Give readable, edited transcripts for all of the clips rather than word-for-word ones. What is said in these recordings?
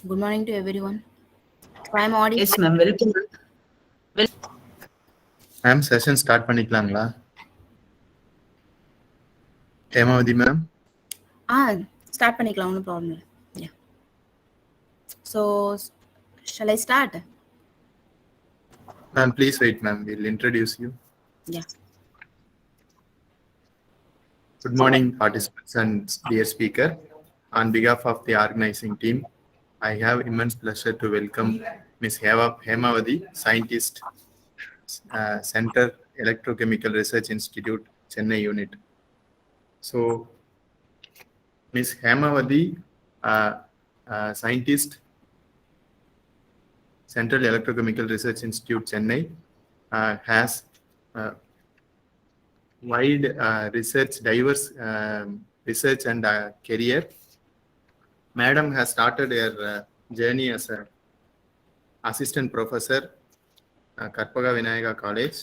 Good morning to everyone. So I'm audible. Yes, ma'am. Welcome. Ma'am session start பண்ணிக்கலாங்களா? Hemavathi ma'am. Start பண்ணிக்கலாம், no problem. Yeah. So shall I start? Ma'am, please wait, ma'am. We'll introduce you. Yeah. Good morning, participants and dear speaker. On behalf of the organizing team, I have immense pleasure to welcome Ms. Hemavathi, scientist, Center Electrochemical Research Institute, Chennai unit. So, Ms. Hemavathi, scientist, Central Electrochemical Research Institute, Chennai, has wide diverse research and career. Madam has started her journey as an assistant professor at Karpaga Vinayaka College.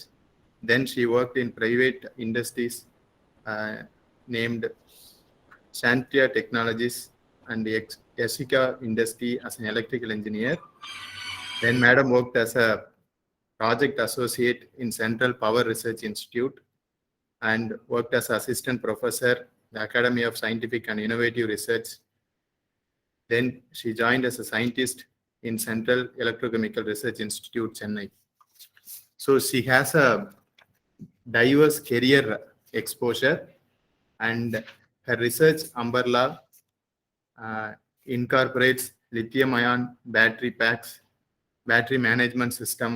Then she worked in private industries named Shantia Technologies and the Jessica Industry as an electrical engineer. Then Madam worked as a project associate in Central Power Research Institute and worked as assistant professor at the Academy of Scientific and Innovative Research. Then she joined as a scientist in Central Electrochemical Research Institute, Chennai. So she has a diverse career exposure, and her research umbrella incorporates lithium-ion battery packs, battery management system,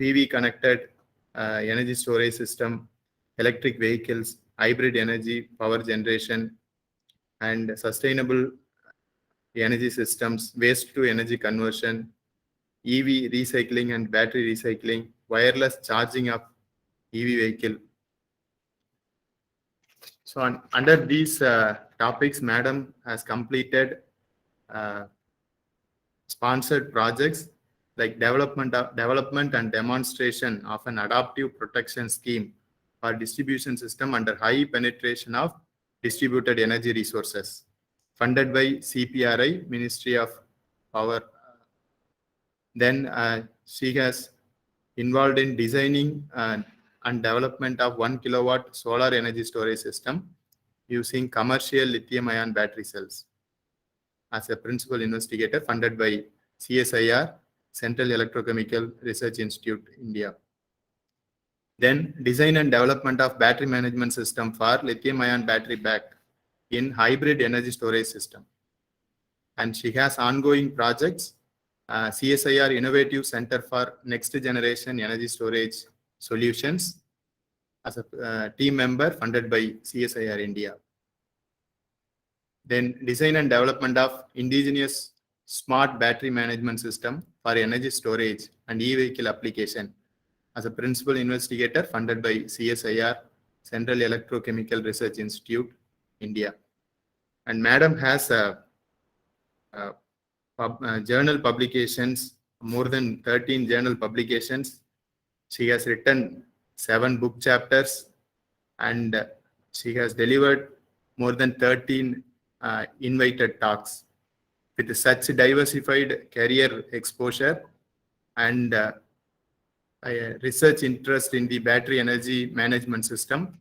PV connected energy storage system, electric vehicles, hybrid energy power generation, and sustainable energy systems, waste to energy conversion, EV recycling and battery recycling, wireless charging of EV vehicle. So under these topics, Madam has completed sponsored projects like development and demonstration of an adaptive protection scheme for distribution system under high penetration of distributed energy resources, funded by CPRI, Ministry of Power. Then she has involved in designing and development of 1 kilowatt solar energy storage system using commercial lithium-ion battery cells as a principal investigator, funded by CSIR, Central Electrochemical Research Institute, India. Then design and development of battery management system for lithium-ion battery pack in hybrid energy storage system. And she has ongoing projects, CSIR Innovative Center for Next Generation Energy Storage Solutions as a team member, funded by CSIR India. Then design and development of indigenous smart battery management system for energy storage and e-vehicle application as a principal investigator, funded by CSIR, Central Electrochemical Research Institute, India. And Madam has journal publications, more than 13 journal publications. She has written 7 book chapters, and she has delivered more than 13 invited talks. With such diversified career exposure and research interest in the battery energy management system,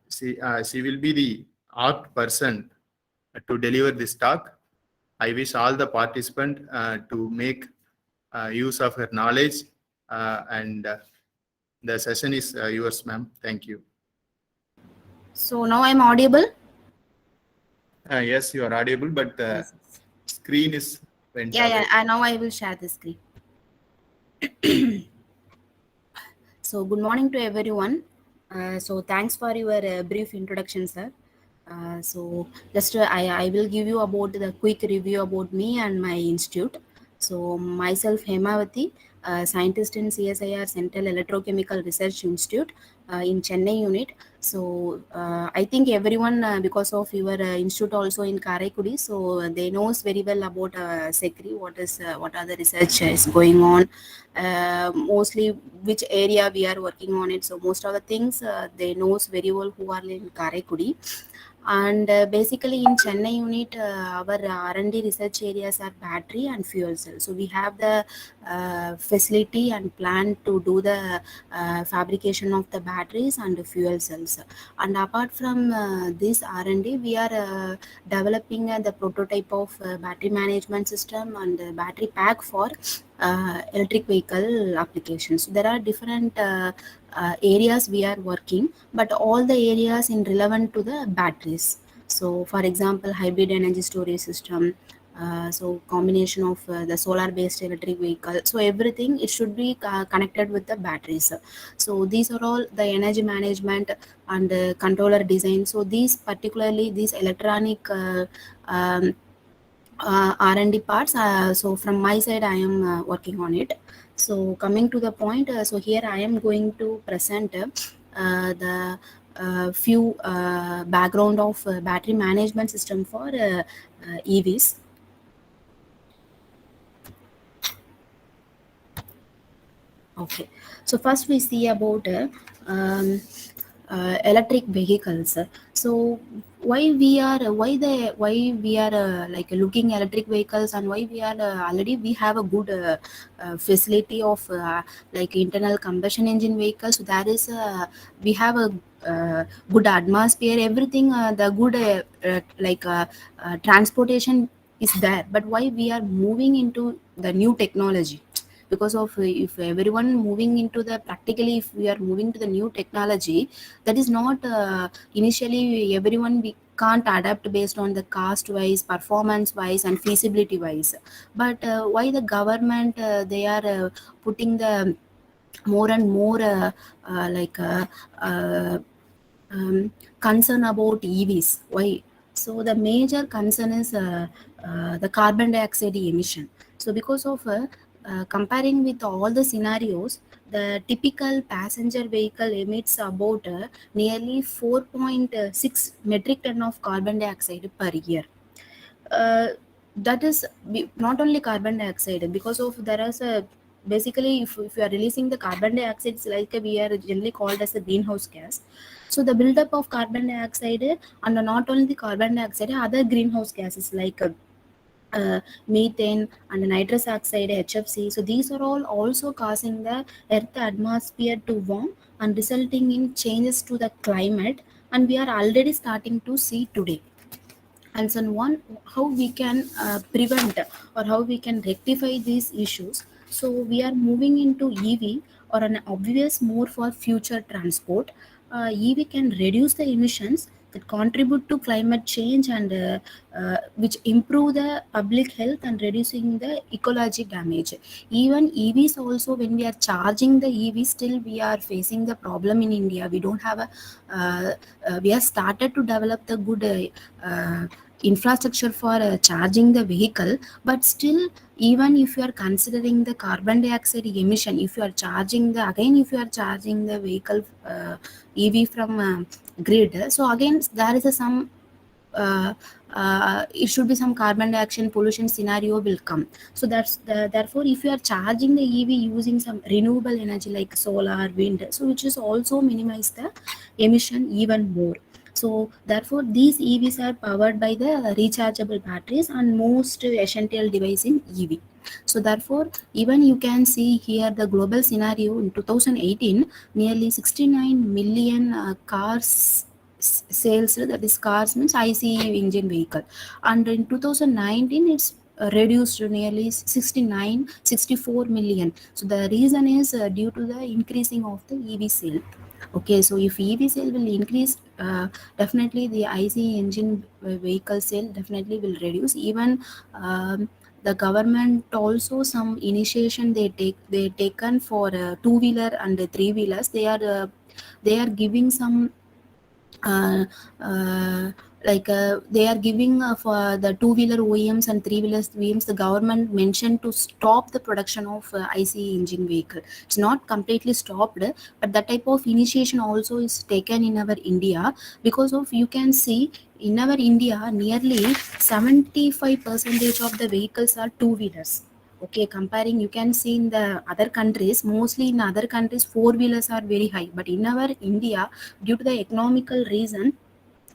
she will be the apt person to deliver this talk. I wish all the participants to make use of her knowledge, and the session is yours, ma'am. Thank you. So now I'm audible. Yes, you are audible, but screen is went away. Yeah. Now I will share the screen. So good morning to everyone. So thanks for your brief introduction, sir. So just I will give you about the quick review about me and my institute. So myself, Hemavathi, scientist in CSIR Central Electrochemical Research Institute in Chennai unit. So I think everyone, because of your institute also in Karaikudi, so they knows very well about CECRI, what are the research is going on, mostly which area we are working on it. So most of the things they knows very well who are in Karaikudi. And basically in Chennai unit, our R&D research areas are battery and fuel cell. So we have the facility and plan to do the fabrication of the batteries and the fuel cells. And apart from this R&D, we are developing the prototype of battery management system and battery pack for electric vehicle applications. So there are different areas we are working, but all the areas in relevant to the batteries. So for example, hybrid energy storage system, so combination of the solar based electric vehicle, so everything it should be connected with the batteries. So these are all the energy management and controller design. So these particularly these electronic um, R&D parts. So from my side, I am working on it. So coming to the point, so here I am going to present the few background of battery management system for EVs. Okay, so first we see about um, electric vehicles. So why we are like looking electric vehicles, and why we are already we have a good facility of like internal combustion engine vehicles. So that is we have a good atmosphere, everything the good transportation is there. But why we are moving into the new technology? Because of if everyone moving into the practically, if we are moving to the new technology, that is not initially everyone we can't adapt based on the cost wise, performance wise and feasibility wise. But why the government they are putting the more and more like uh, concern about EVs. Why? So the major concern is the carbon dioxide emission. So because of comparing with all the scenarios, the typical passenger vehicle emits about nearly 4.6 metric ton of carbon dioxide per year. uh, that is not only carbon dioxide, because of there is a basically if you are releasing the carbon dioxide, it's like we are generally called as a greenhouse gas. So the buildup of carbon dioxide, and not only the carbon dioxide, other greenhouse gases like methane and nitrous oxide, HFC. So these are all also causing the earth atmosphere to warm and resulting in changes to the climate, and we are already starting to see today. And so one, how we can prevent or how we can rectify these issues. So we are moving into EV or an obvious more for future transport. EV can reduce the emissions that contribute to climate change, and which improve the public health and reducing the ecology damage. Even EVs also, when we are charging the EV, still we are facing the problem in India. We don't have a we have started to develop the good infrastructure for charging the vehicle, but still, even if you are considering the carbon dioxide emission, if you are charging the again, if you are charging the vehicle EV from grid, so again there is a some it should be some carbon dioxide pollution scenario will come. So therefore if you are charging the EV using some renewable energy like solar, wind, so which is also minimize the emission even more. So therefore these EVs are powered by the rechargeable batteries and most essential device in EV. So therefore even you can see here the global scenario in 2018, nearly 69 million cars sales, that is cars means ICE engine vehicle, and in 2019 it's reduced to nearly 64 million. So the reason is due to the increasing of the EV sale. Okay, so if EV sale will increase, definitely the ICE engine vehicle sale definitely will reduce. Even the government also some initiation they taken for two wheeler and three wheelers. They are giving some uh, uh, they are giving for the two wheeler OEMs and three wheelers OEMs, the government mentioned to stop the production of ICE engine vehicle. It's not completely stopped, but that type of initiation also is taken in our India. Because of you can see in our India nearly 75 percentage of the vehicles are two wheelers. Okay, comparing you can see in the other countries, mostly in other countries four wheelers are very high, but in our India, due to the economical reason,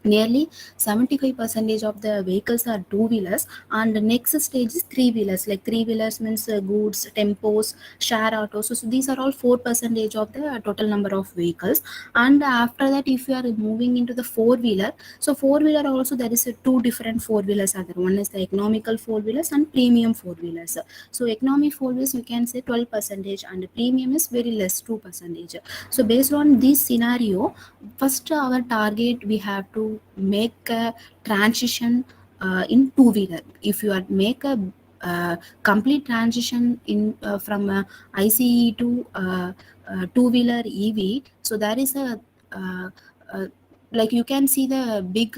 Nearly 75% of the vehicles are two-wheelers, and the next stage is three-wheelers. Like three-wheelers means goods, tempos, share autos. So these are all 4% of the total number of vehicles. And after that, if you are moving into the four-wheeler, so four-wheeler also there is two different four-wheelers are there. One is the economical four-wheelers and premium four-wheelers. So economy four-wheelers you can say 12%, and premium is very less, 2%. So based on this scenario, first our target we have to make a transition in two wheeler. If you are make a complete transition in from ICE to two wheeler EV, so there is a uh, uh, like you can see the big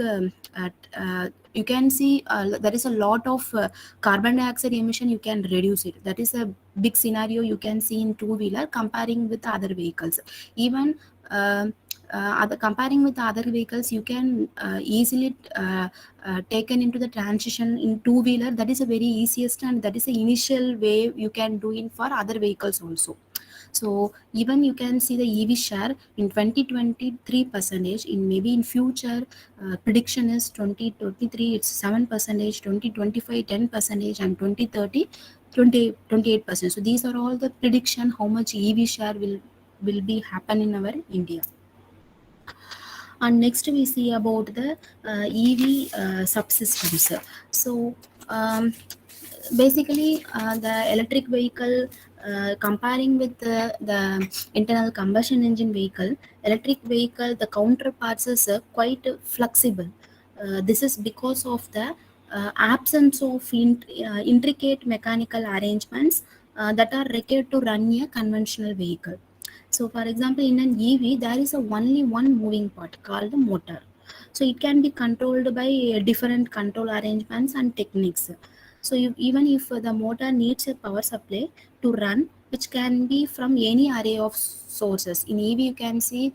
you can see there is a lot of carbon dioxide emission, you can reduce it. That is a big scenario you can see in two wheeler comparing with other vehicles. Even other comparing with other vehicles, you can easily taken into the transition in two wheeler. That is a very easiest, and that is the initial way you can do it for other vehicles also. So even you can see the EV share in 2023 percentage, in maybe in future prediction is 2023 it's 7 percentage, 2025 10 percentage, and 2030 28%. So these are all the prediction how much EV share will be happen in our India. And next we see about the EV subsystems. So um, basically the electric vehicle, comparing with the internal combustion engine vehicle, electric vehicle the counterparts is quite flexible. This is because of the absence of intricate mechanical arrangements that are required to run a conventional vehicle. So, for example, in an EV, there is a only one moving part called the motor. So, it can be controlled by different control arrangements and techniques. So, even if the motor needs a power supply to run, which can be from any array of sources. In EV, you can see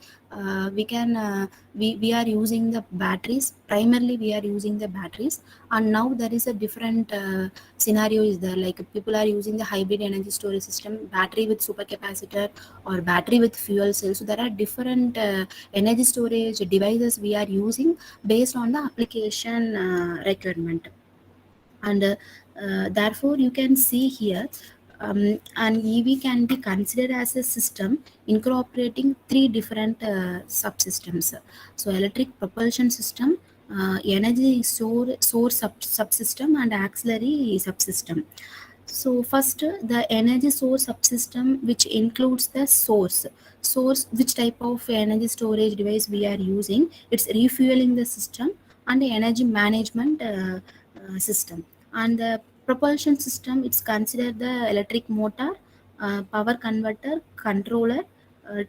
we are using the batteries. Primarily, we are using the batteries, and now there is a different scenario is there. Like people are using the hybrid energy storage system, battery with supercapacitor or battery with fuel cell. So there are different energy storage devices we are using based on the application requirement. And therefore you can see here an EV can be considered as a system incorporating three different subsystems. So electric propulsion system, energy source subsystem, and auxiliary subsystem. So first, the energy source subsystem, which includes the source, which type of energy storage device we are using. It's refueling the system and the energy management system. And the propulsion system, it's considered the electric motor, power converter, controller,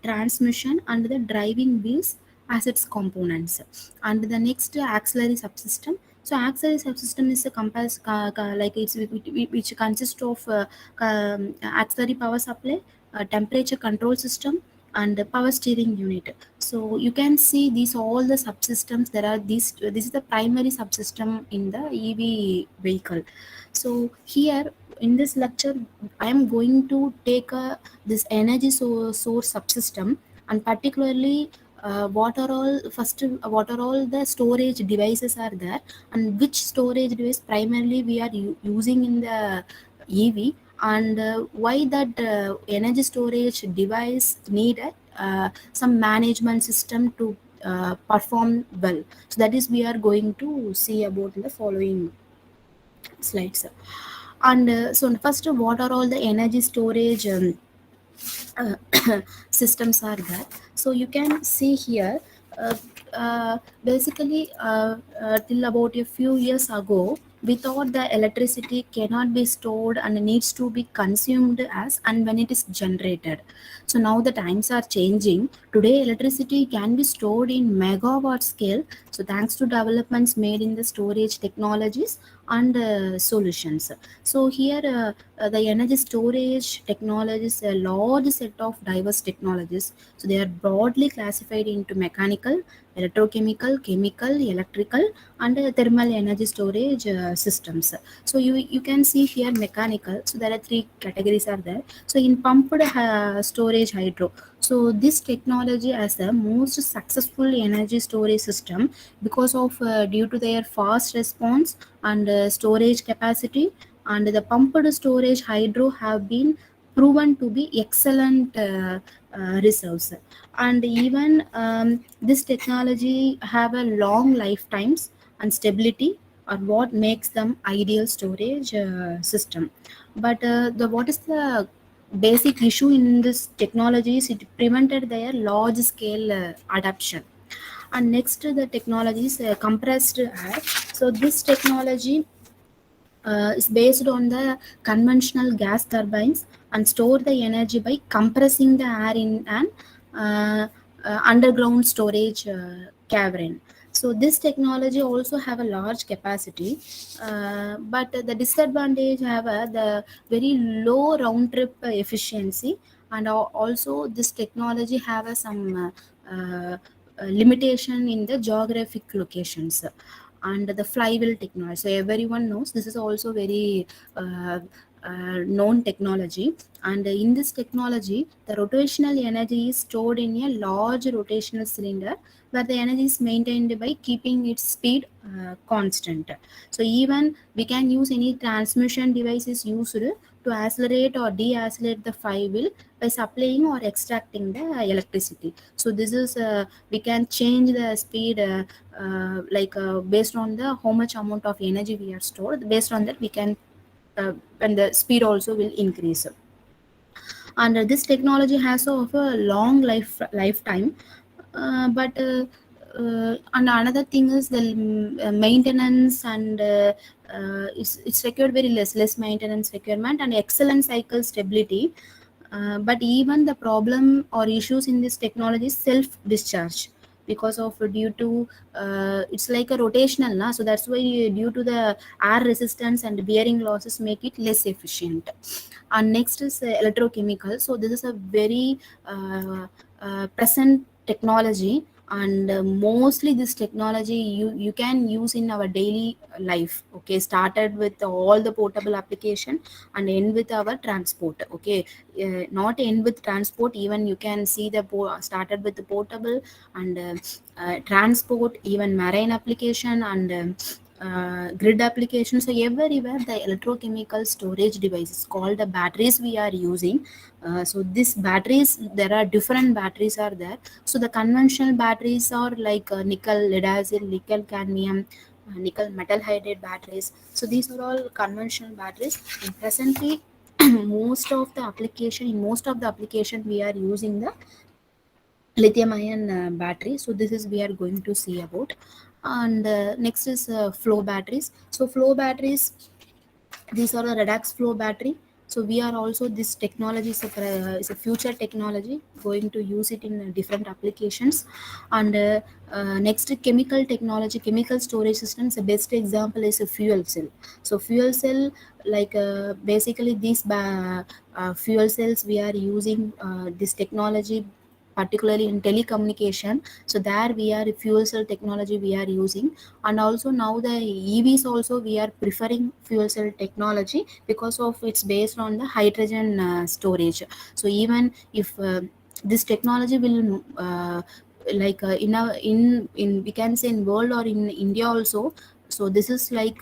transmission, and the driving wheels as its components. And the next auxiliary subsystem. So auxiliary subsystem is a like it's which consists of auxiliary power supply, temperature control system, and the power steering unit. So you can see these all the subsystems. There are these. This is the primary subsystem in the EV vehicle. So here in this lecture, I am going to take this energy source subsystem, and particularly what are all the storage devices are there, and which storage device primarily we are using in the EV, and why that energy storage device needed some management system to perform well. So that is we are going to see about in the following slides. And so first, what are all the energy storage uh, systems are there? So you can see here uh, basically till about a few years ago, we thought the electricity cannot be stored and needs to be consumed as and when it is generated. So now the times are changing. Today electricity can be stored in megawatt scale, so thanks to developments made in the storage technologies and solutions. So here the energy storage technology is a large set of diverse technologies. So they are broadly classified into mechanical, electrochemical, chemical, electrical, and thermal energy storage systems. So you can see here mechanical. So there are three categories are there. So in pumped storage hydro. So this technology as the most successful energy storage system because of due to their fast response and storage capacity, and the pumped storage hydro have been proven to be excellent reserves. And even this technology have a long lifetimes and stability are what makes them ideal storage system. But the what is the basic issue in this technology is it prevented their large scale adoption. And next the technology is compressed air. So this technology is based on the conventional gas turbines and store the energy by compressing the air in an underground storage cavern. So this technology also have a large capacity, but the disadvantage have the very low round trip efficiency, and also this technology have some limitation in the geographic locations. And the flywheel technology, so everyone knows this is also very known technology. And in this technology the rotational energy is stored in a large rotational cylinder where the energy is maintained by keeping its speed constant. So even we can use any transmission devices used to accelerate or deaccelerate the flywheel by supplying or extracting the electricity. So this is we can change the speed based on the how much amount of energy we are stored, based on that we can and the speed also will increase. And this technology has of a long lifetime, and another thing is the maintenance, and it's required very less maintenance requirement and excellent cycle stability. But even the problem or issues in this technology is self discharge because of due to it's like a rotational na, so that's why due to the air resistance and bearing losses make it less efficient. And next is electrochemical. So this is a very present technology, and mostly this technology you can use in our daily life. Okay, started with all the portable application and end with our transport. Okay, not end with transport, even you can see the started with the portable and transport, even marine application, and grid application. So everywhere the electrochemical storage devices called the batteries we are using. So these batteries, there are different batteries are there. So the conventional batteries are like nickel lead acid, nickel cadmium, nickel metal hydride batteries. So these are all conventional batteries. And presently most of the application, in most of the application we are using the lithium ion battery. So this is we are going to see about. And next is flow batteries. So flow batteries, these are the redox flow battery. So we are also, this technology is a future technology, going to use it in different applications. And next chemical technology, chemical storage systems, the best example is a fuel cell. So fuel cell, like basically these fuel cells we are using this technology particularly in telecommunication. So there we are fuel cell technology we are using. And also now the EVs also we are preferring fuel cell technology because of it's based on the hydrogen storage. So even if this technology will in we can say in world or in India also. So this is like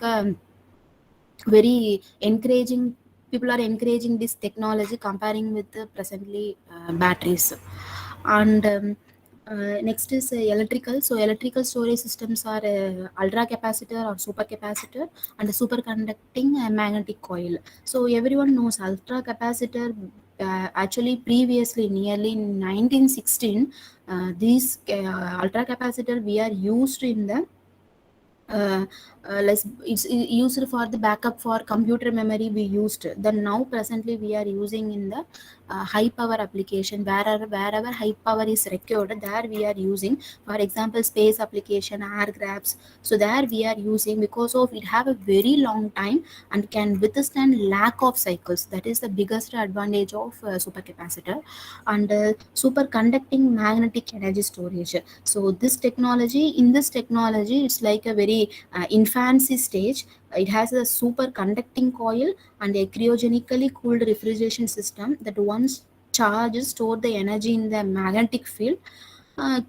very encouraging, people are encouraging this technology comparing with the presently batteries. And next is electrical. So electrical storage systems are ultra capacitor or super capacitor and a superconducting magnetic coil. So everyone knows ultra capacitor. Actually previously nearly in 1916 these ultra capacitor we are used in the it's used for the backup for computer memory we used. Then now presently we are using in the high power application, wherever high power is required, there we are using. For example space application, air grabs. So there we are using because of it have a very long time and can withstand lack of cycles. That is the biggest advantage of supercapacitor. And superconducting magnetic energy storage. So this technology, in this technology it's like a very infancy stage. It has a superconducting coil and a cryogenically cooled refrigeration system that once charge store the energy in the magnetic field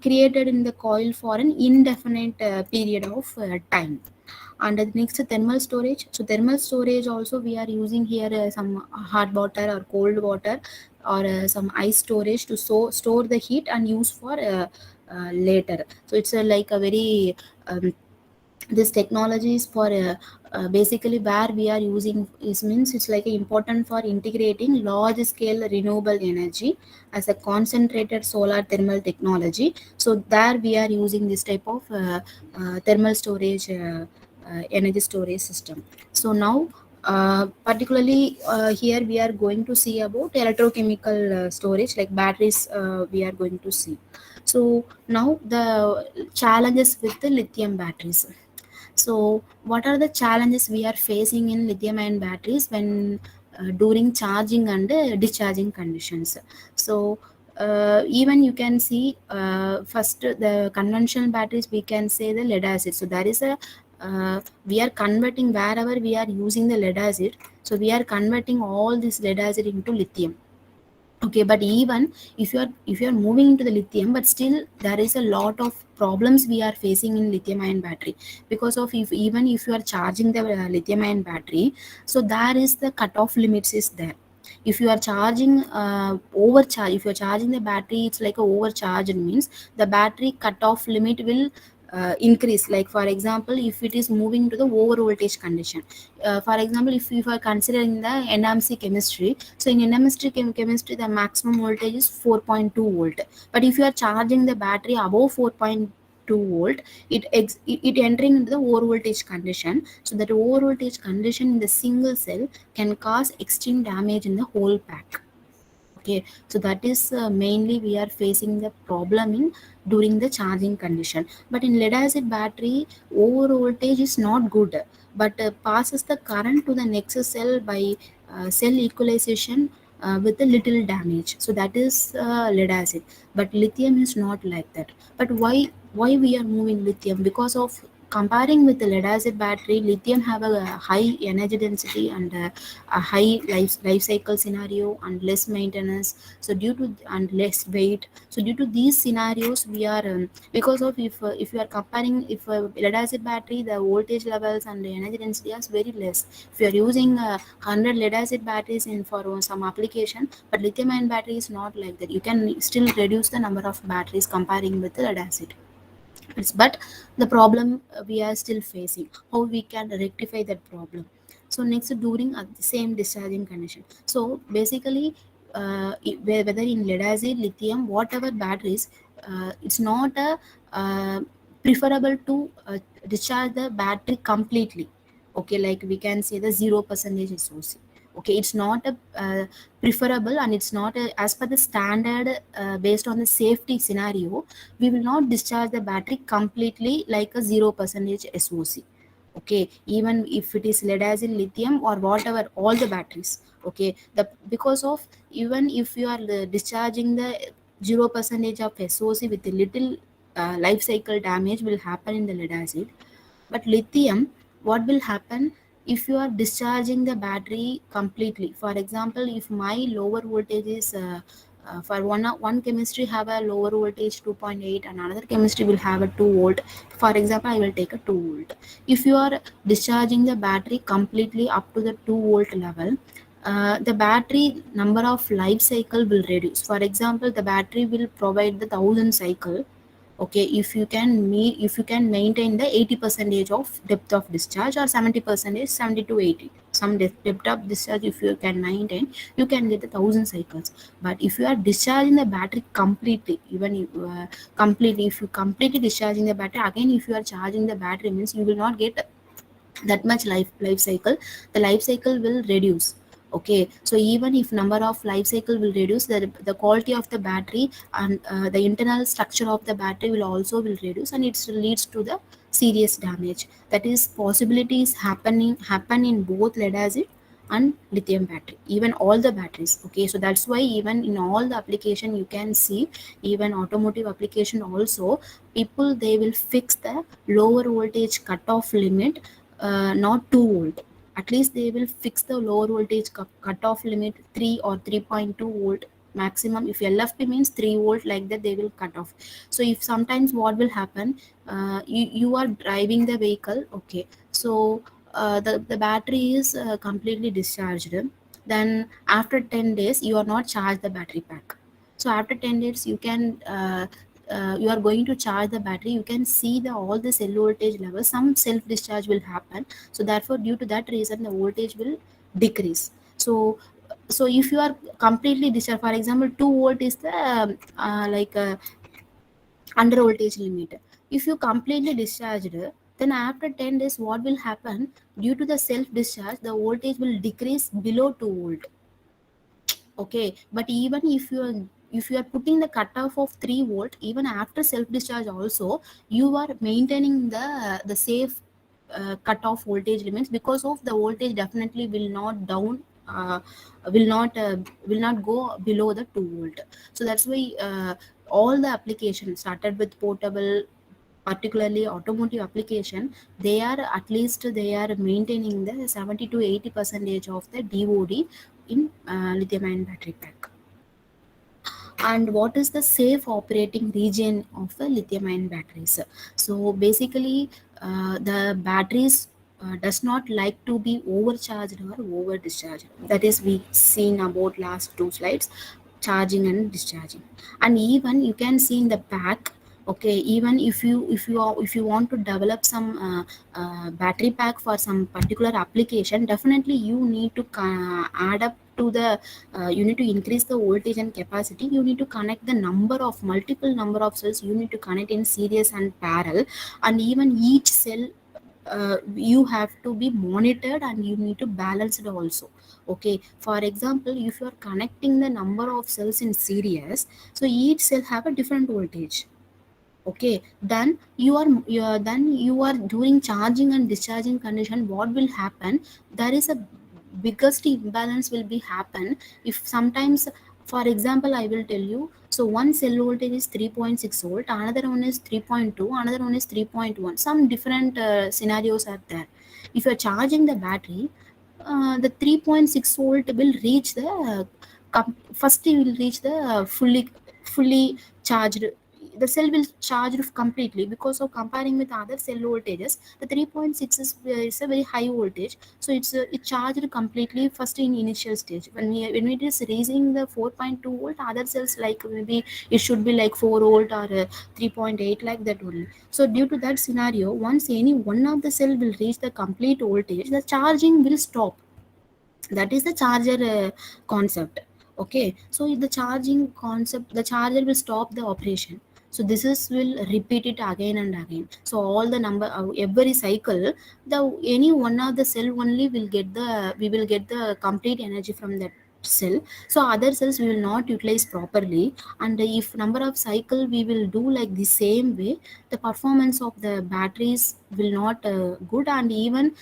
created in the coil for an indefinite period of time. And the next, thermal storage. So thermal storage also we are using here some hot water or cold water or some ice storage to store the heat and use for later. So it's like a very this technology is for basically where we are using is means it's like important for integrating large scale renewable energy as a concentrated solar thermal technology. So there we are using this type of thermal storage energy storage system. So now particularly here we are going to see about electrochemical storage like batteries we are going to see. So now the challenges with the lithium batteries. So, what are the challenges we are facing in lithium-ion batteries when during charging and discharging conditions? So, even you can see first the conventional batteries we can say the lead acid. So, there is a we are converting wherever we are using the lead acid. So, we are converting all this lead acid into lithium. Okay, but even if you are moving into the lithium, but still there is a lot of problems we are facing in lithium ion battery, because of if even if you are charging the lithium ion battery, so there is the cutoff limits is there. If you are charging overcharge, if you are charging the battery, it's like a overcharge. It means the battery cutoff limit will increase. Like for example, if it is moving to the over voltage condition, for example, if you are considering the NMC chemistry, so in NMC chemistry the maximum voltage is 4.2 volt, but if you are charging the battery above 4.2 volt, it entering into the over voltage condition. So that over voltage condition in the single cell can cause extreme damage in the whole pack. Okay, so that is mainly we are facing the problem in during the charging condition. But in lead acid battery, over voltage is not good, but passes the current to the next cell by cell equalization with a little damage. So that is lead acid. But lithium is not like that. But why we are moving lithium? Because of comparing with the lead acid battery, lithium have a high energy density and a high life cycle scenario and less maintenance. So due to and less weight. So due to these scenarios, we are because of if you are comparing, if lead acid battery, the voltage levels and the energy density is very less. If you are using 100 lead acid batteries in for some application, but lithium ion battery is not like that. You can still reduce the number of batteries comparing with the lead acid. But the problem we are still facing, how we can rectify that problem. So next, during the same discharging condition. So basically whether in lead acid, lithium, whatever batteries, it's not a preferable to discharge the battery completely. Okay, like we can say the 0% SOC. Okay, it's not a preferable, and it's not as per the standard based on the safety scenario. We will not discharge the battery completely like a 0% SOC. Okay, even if it is lead acid, lithium, or whatever, all the batteries. Okay, the because of even if you are discharging the 0% of SOC with a little life cycle damage will happen in the lead acid. But lithium, what will happen if you are discharging the battery completely? For example, if my lower voltage is for one chemistry have a lower voltage 2.8 and another chemistry will have a 2 volt. For example, I will take a 2 volt. If you are discharging the battery completely up to the 2 volt level, the battery number of life cycle will reduce. For example, the battery will provide the 1000 cycle. Okay, if you can maintain the 80 percentage of depth of discharge, or 70 percentage, 70 to 80 some depth of discharge, if you can maintain, you can get the 1000 cycles. But if you are discharging the battery completely, even if, completely, if you completely discharging the battery again, if you are charging the battery, means you will not get that much life cycle. The life cycle will reduce. Okay, so even if number of life cycle will reduce, the quality of the battery and the internal structure of the battery will also will reduce, and it leads to the serious damage. That is possibilities happen in both lead acid and lithium battery, even all the batteries. Okay, so that's why even in all the application you can see, even automotive application also, people they will fix the lower voltage cutoff limit, not 2 volt. At least they will fix the lower voltage cutoff limit 3 or 3.2 volt. maximum. If LFP means 3 volt, like that they will cut off. So if sometimes what will happen, you are driving the vehicle, okay, so the battery is completely discharged. Then after 10 days you are not charged the battery pack. So after 10 days you can you are going to charge the battery, you can see the all the cell voltage level, some self discharge will happen. So therefore due to that reason the voltage will decrease. So if you are completely discharged, for example 2 volt is the like under voltage limit. If you completely discharged, then after 10 days what will happen, due to the self discharge the voltage will decrease below 2 volt. Okay, but even if you are putting the cutoff of 3 volt, even after self discharge also you are maintaining the safe cutoff voltage limits, because of the voltage definitely will not down, will not will not go below the 2 volt. So that's why all the applications started with portable, particularly automotive application, they are at least they are maintaining the 70 to 80 percentage of the DOD in lithium ion battery pack. And what is the safe operating region of the lithium ion batteries? So basically the batteries does not like to be overcharged or over discharged. That is we seen about last two slides, charging and discharging. And even you can see in the pack, okay, even if you want to develop some battery pack for some particular application, definitely you need to add up to the you need to increase the voltage and capacity, you need to connect the number of multiple number of cells, you need to connect in series and parallel. And even each cell you have to be monitored and you need to balance it also. Okay, for example if you are connecting the number of cells in series, so each cell have a different voltage. Okay, then then you are doing charging and discharging condition, what will happen, there is a biggest imbalance will be happen. If sometimes, for example I will tell you, so one cell voltage is 3.6 volt, another one is 3.2, another one is 3.1, some different scenarios are there. If you are charging the battery, the 3.6 volt will reach the first it will reach the fully charged, the cell will charge completely, because of comparing with other cell voltages the 3.6 is a very high voltage. So it charged completely first in initial stage. When it is raising the 4.2 volt, other cells like maybe it should be like 4 volt or 3.8, like that only. So due to that scenario, once any one of the cell will reach the complete voltage, the charging will stop. That is the charger concept. Okay, so the charging concept, the charger will stop the operation. So this is will repeat it again and again. So all the number every cycle, the any one of the cell only will get the, we will get the complete energy from that cell. So other cells we will not utilize properly. And if number of cycle we will do like the same way, the performance of the batteries will not good. And even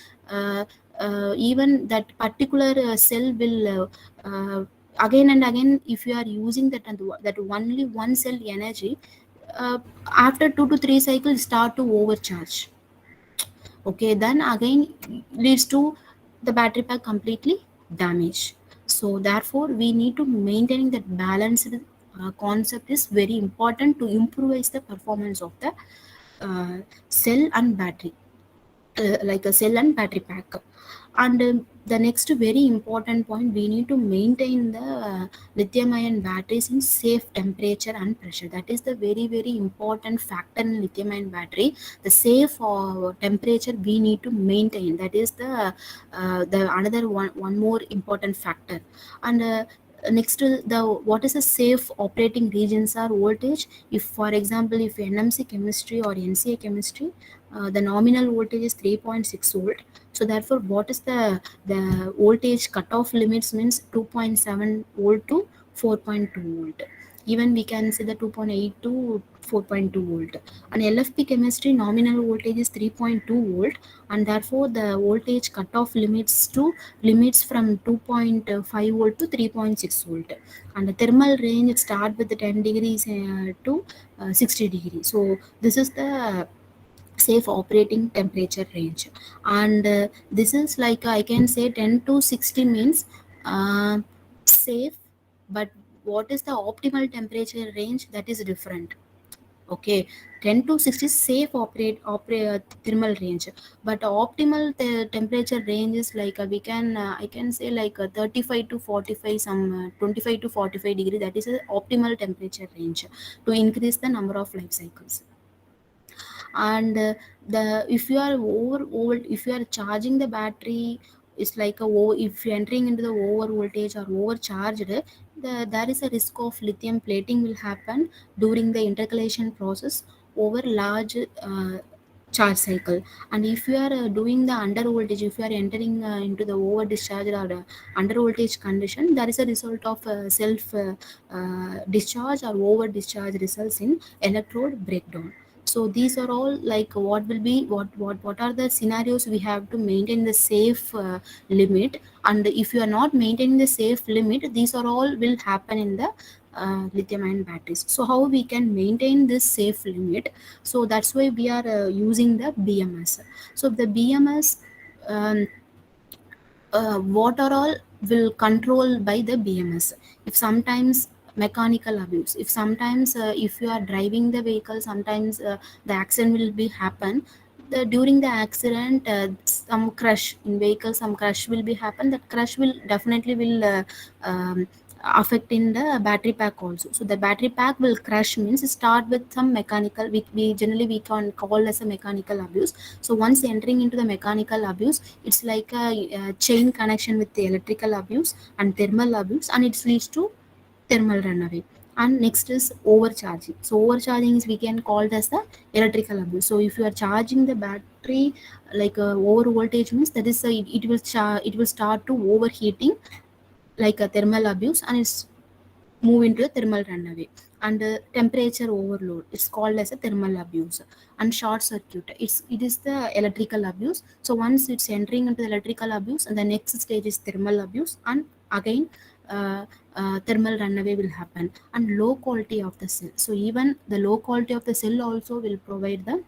that particular cell will again and again, if you are using that and that only one cell energy, uh, after 2 to 3 cycles start to overcharge. Okay, then again leads to the battery pack completely damaged. So therefore we need to maintaining that balanced concept is very important to improve the performance of the cell and battery, like a cell and battery pack. And the next very important point, we need to maintain the lithium ion batteries in safe temperature and pressure. That is the very very important factor in lithium ion battery. The safe temperature we need to maintain, that is the another one more important factor. And next to the what is a safe operating regions are voltage. If for example if NMC chemistry or NCA chemistry, the nominal voltage is 3.6 volt. So therefore what is the voltage cutoff limits means 2.7 volt to 4.2 volt. Even we can say the 2.8 to 4.2 volt. And LFP chemistry nominal voltage is 3.2 volt, and therefore the voltage cutoff limits from 2.5 volt to 3.6 volt. And the thermal range start with the 10 degrees to 60 degrees. So this is the safe operating temperature range. And this is like I can say 10 to 60 means uh, safe, but what is the optimal temperature range, that is different. Okay, 10 to 60 is safe thermal range, but optimal temperature range is like we can I can say like 35 to 45, some 25 to 45 degree, that is a optimal temperature range to increase the number of life cycles. And the if you are if you are charging the battery, it's like if you're entering into the over voltage or overcharged, there is a risk of lithium plating will happen during the intercalation process over large charge cycle. And if you are doing the under voltage, if you are entering into the over discharge or under voltage condition, there is a result of self discharge or over discharge results in electrode breakdown. So these are all like what will be what are the scenarios we have to maintain the safe limit. And if you are not maintaining the safe limit, these are all will happen in the lithium ion batteries. So how we can maintain this safe limit? So that's why we are using the BMS. So the BMS, um, what are all will control by the BMS. If sometimes mechanical abuse, if sometimes if you are driving the vehicle, sometimes the accident will be happen. During the accident, some crush in vehicle, some crush will be happen. That crush will definitely will um, affect in the battery pack also. So the battery pack will crush means start with some mechanical, we generally we can call as a mechanical abuse. So once entering into the mechanical abuse, it's like a chain connection with the electrical abuse and thermal abuse, and it leads to thermal runaway. And next is overcharging. So overcharging is we can call it as the electrical abuse. So if you are charging the battery like over voltage means, that is it will start to overheating like a thermal abuse, and it's move into a thermal runaway. And temperature overload, it's called as a thermal abuse. And short circuit, it is the electrical abuse. So once it's entering into the electrical abuse, and the next stage is thermal abuse, and again uh, thermal runaway will happen. And low quality of the cell, so even the low quality of the cell also will provide the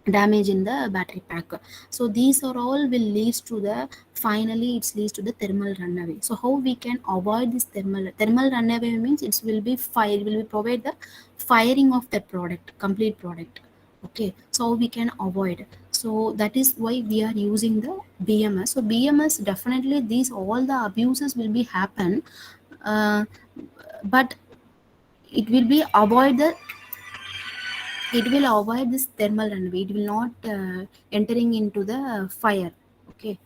damage in the battery pack. So these are all will leads to the finally it leads to the thermal runaway. So how we can avoid this thermal runaway means it will be fire, it will be provide the firing of the product, complete product. Okay, so we can avoid. So that is why we are using the BMS. So BMS definitely these all the abuses will be happen, uh, but it will be avoid the, it will avoid this thermal runaway, it will not entering into the fire. Okay,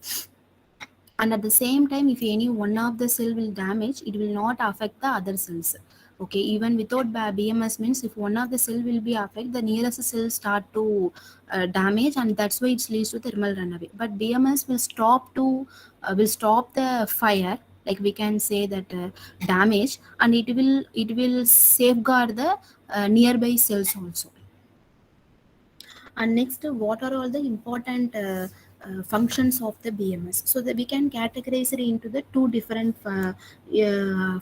and at the same time, if any one of the cell will damage, it will not affect the other cells. Okay, even without BMS means, if one of the cell will be affected, the nearest cell start to damage, and that's why it leads to thermal runaway. But BMS will stop to will stop the fire, like we can say that damage, and it will safeguard the nearby cells also. And next, what are all the important functions of the BMS? So that we can categorize it into the two different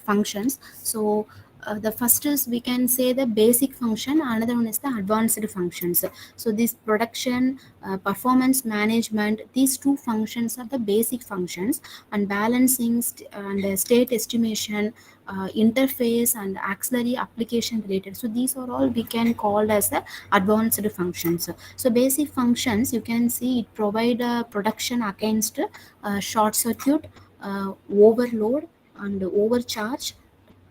functions. So the first is we can say the basic function, another one is the advanced functions. So this production, performance management, these two functions are the basic functions. And balancing and state estimation, interface and auxiliary application related, so these are all we can call as the advanced functions. So basic functions, you can see it provide a protection against short circuit, overload and overcharge,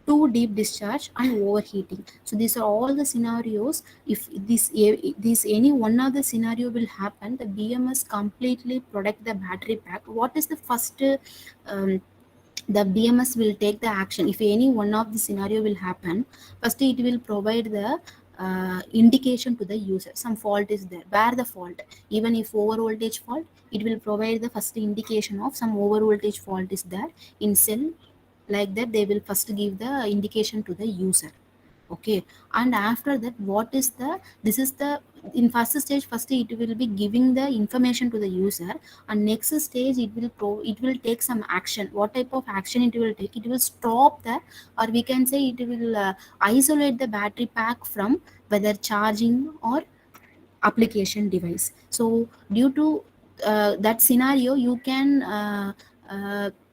too deep discharge and overheating. So these are all the scenarios. If this any one of the scenario will happen, the BMS completely protect the battery pack. What is the first the BMS will take the action if any one of the scenario will happen? First, it will provide the indication to the user. Some fault is there. Where the fault? Even if over voltage fault, it will provide the first indication of some over voltage fault is there in cell. Like that, they will first give the indication to the user. Okay, and after that, what is the this is the in first stage, first it will be giving the information to the user, and next stage it will take some action. What type of action it will take? It will stop the, or we can say it will isolate the battery pack from whether charging or application device. So due to that scenario, you can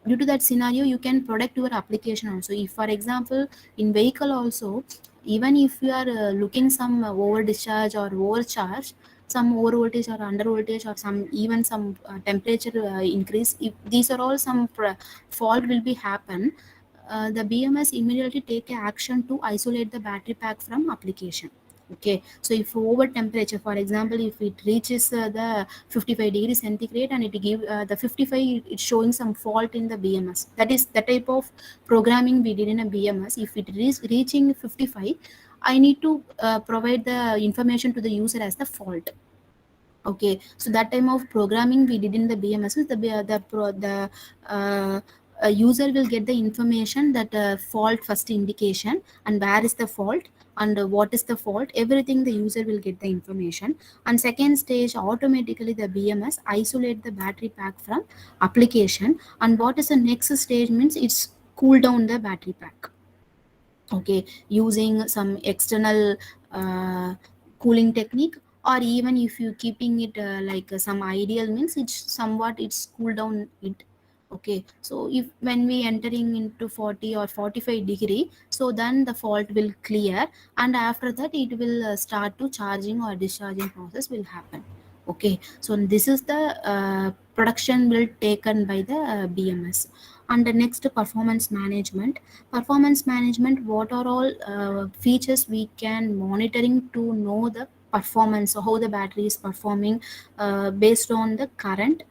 due to that scenario you can protect your application also. If for example in vehicle also, even if you are looking some over discharge or overcharge, some over voltage or under voltage, or some even some temperature increase, if these are all some fault will be happen, the BMS immediately take a action to isolate the battery pack from application. Okay, so if over temperature, for example, if it reaches the 55 degrees centigrade and it give the 55, it's showing some fault in the BMS. That is the type of programming we did in a BMS. If it is reaching 55, I need to provide the information to the user as the fault. Okay, so that time of programming we did in the BMS is the user will get the information that fault first indication and where is the fault and what is the fault, everything the user will get the information. And second stage, automatically the BMS isolate the battery pack from application. And what is the next stage means it's cool down the battery pack. Okay, using some external uh, cooling technique, or even if you keeping it like some ideal means it's somewhat it's cool down it. Okay, so if when we entering into 40 or 45 degree, so then the fault will clear, and after that it will start to charging or discharging process will happen. Okay, so this is the production will taken by the BMS. And the next, performance management. Performance management, what are all features we can monitoring to know the performance, so how the battery is performing based on the current,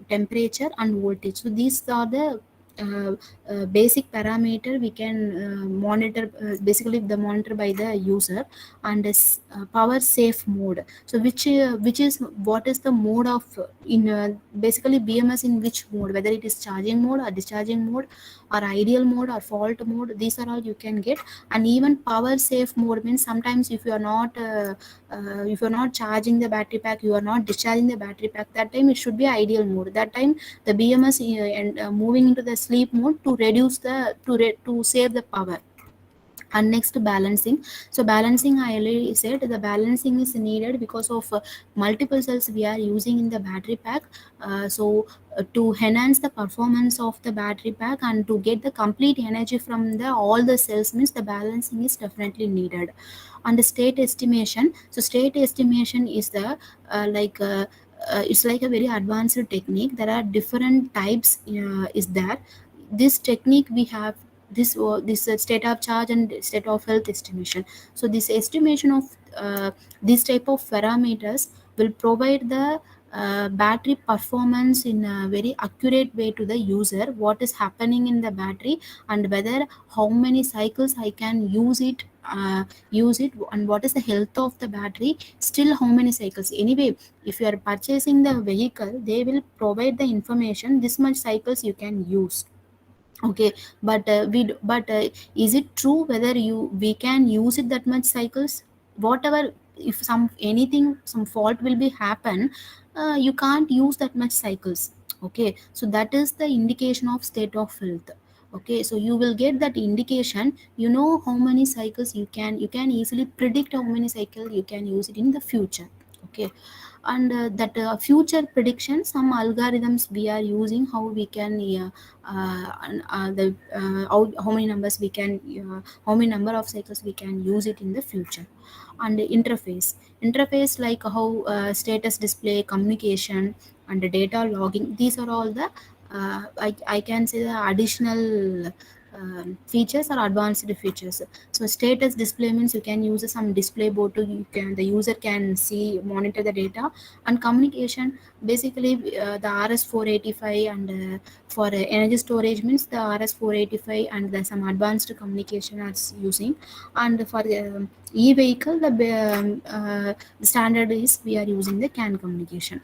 temperature and voltage. So these are the uh, basic parameter we can monitor, basically the monitor by the user. And this power safe mode, so which is what is the mode of in basically BMS in which mode, whether it is charging mode or discharging mode or ideal mode or fault mode, these are all you can get. And even power safe mode means sometimes if you are not if you are not charging the battery pack, you are not discharging the battery pack, that time it should be ideal mode. That time the BMS and moving into the sleep mode to reduce the to save the power. And next, balancing. So balancing, I already said the balancing is needed because of multiple cells we are using in the battery pack. To enhance the performance of the battery pack and to get the complete energy from the all the cells means the balancing is definitely needed. And the state estimation, so state estimation is the it's like a very advanced technique. There are different types is there. This technique we have this state of charge and state of health estimation. So this estimation of this type of parameters will provide the battery performance in a very accurate way to the user, what is happening in the battery and whether how many cycles I can use it, and what is the health of the battery, still how many cycles. Anyway, if you are purchasing the vehicle, they will provide the information this much cycles you can use. Okay, but is it true whether we can use it that much cycles? Whatever, if some anything some fault will be happen, you can't use that much cycles. Okay, so that is the indication of state of health. Okay, so you will get that indication, you know how many cycles you can easily predict how many cycle you can use it in the future. Okay, and that future prediction, some algorithms we are using, how we can how many numbers we can how many number of cycles we can use it in the future. And interface like how status display, communication and the data logging, these are all the I can say the additional features or advanced features. So status display means you can use some display board to you can the user can see monitor the data. And communication, basically the RS-485 and for energy storage means the RS-485 and the some advanced communication are using. And for e-vehicle the standard is we are using the CAN communication.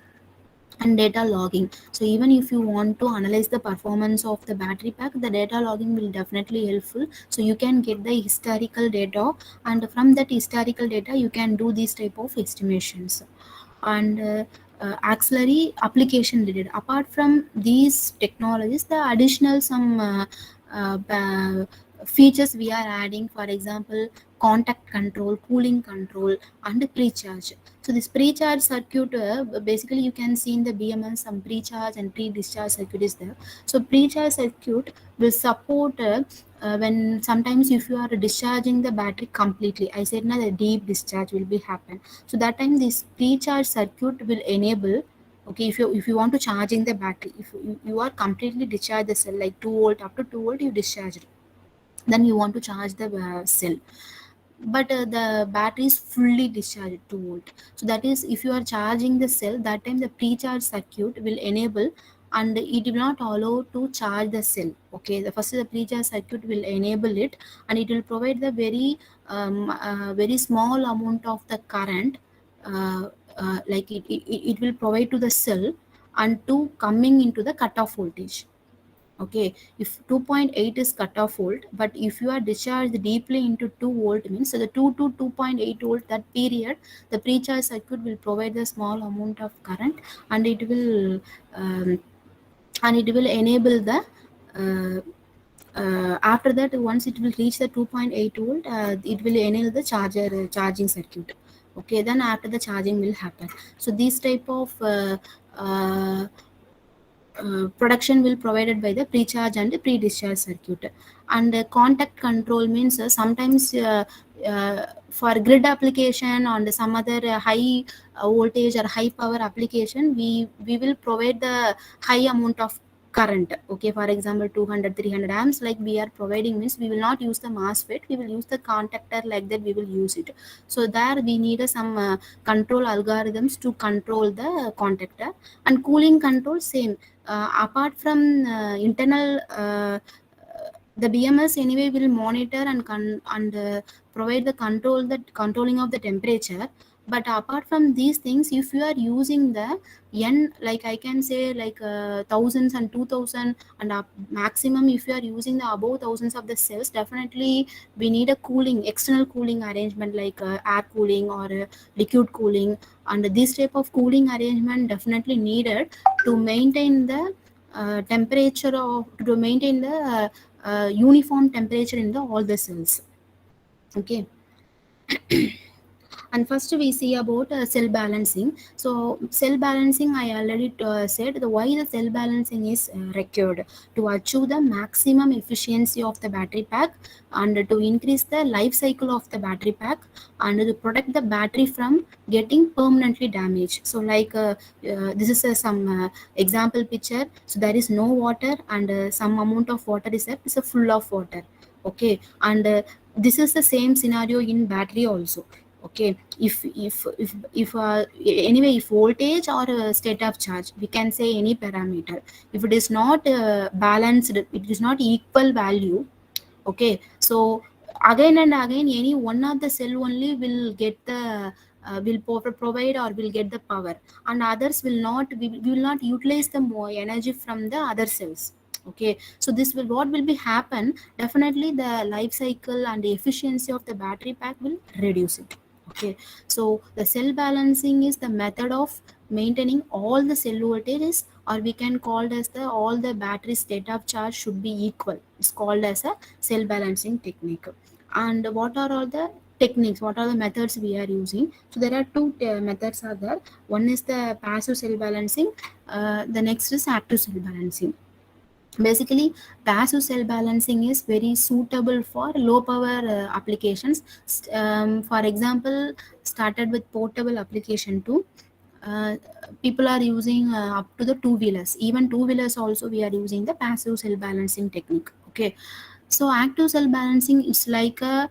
And data logging, so even if you want to analyze the performance of the battery pack, the data logging will definitely helpful. So you can get the historical data, and from that historical data you can do these type of estimations. And auxiliary application related, apart from these technologies, the additional some features we are adding, for example contact control, cooling control, and pre-charge. So this pre-charge circuit, basically you can see in the BMS some pre-charge and pre-discharge circuit is there. So pre-charge circuit will support when sometimes if you are discharging the battery completely, I said now the deep discharge will be happen. So that time this pre-charge circuit will enable. Okay, if you want to charging the battery, if you are completely discharge the cell like 2 volt, up to 2 volt you discharged, then you want to charge the cell, but the battery is fully discharged 2 volt. So that is if you are charging the cell, that time the pre-charge circuit will enable, and it will not allow to charge the cell. Okay, the first the pre-charge circuit will enable it, and it will provide the very small amount of the current, like it will provide to the cell and to coming into the cutoff voltage. Okay, if 2.8 is cutoff volt, but if you are discharged deeply into 2 volt means, so the 2 to 2.8 volt, that period the pre-charge circuit will provide a small amount of current, and it will um, enable the uh, after that, once it will reach the 2.8 volt, it will enable the charging circuit. Okay, then after the charging will happen. So this type of uh, production will provided by the pre-charge and the pre-discharge circuit. And contact control means sometimes for grid application and some other high voltage or high power application, we will provide the high amount of current. Okay, for example 200 300 amps like we are providing means, we will not use the MOSFET, we will use the contactor, like that we will use it. So there we need some control algorithms to control the contactor. And cooling control same, apart from internal the BMS anyway will monitor and provide the controlling of the temperature. But apart from these things, if you are using the n, like I can say like thousands and 2000 and up maximum, if you are using the above thousands of the cells, definitely we need a cooling, external cooling arrangement like air cooling or liquid cooling. And this type of cooling arrangement definitely needed to maintain the temperature of, to maintain the uniform temperature in the all the cells. Okay, and first we see about cell balancing. So cell balancing, I already said the why the cell balancing is required to achieve the maximum efficiency of the battery pack, and to increase the life cycle of the battery pack, and to protect the battery from getting permanently damaged. So like this is some example picture. So there is no water, and some amount of water is there, it's a full of water. Okay, and this is the same scenario in battery also. Okay, if anyway, if voltage or state of charge, we can say any parameter, if it is not balanced, it is not equal value. Okay, so again and again any one of the cell only will get the provide or will get the power, and others will not, we will not utilize the more energy from the other cells. Okay, so this will, what will be happen, definitely the life cycle and the efficiency of the battery pack will reduce it. Okay, so the cell balancing is the method of maintaining all the cell voltages, or we can call it as the all the battery state of charge should be equal. It's called as a cell balancing technique. And what are all the techniques, what are the methods we are using? So there are two methods are there. One is the passive cell balancing, the next is active cell balancing. Basically passive cell balancing is very suitable for low power applications. For example, started with portable application too. uh, People are using up to the two wheelers, even two wheelers also we are using the passive cell balancing technique. Okay, so active cell balancing is like a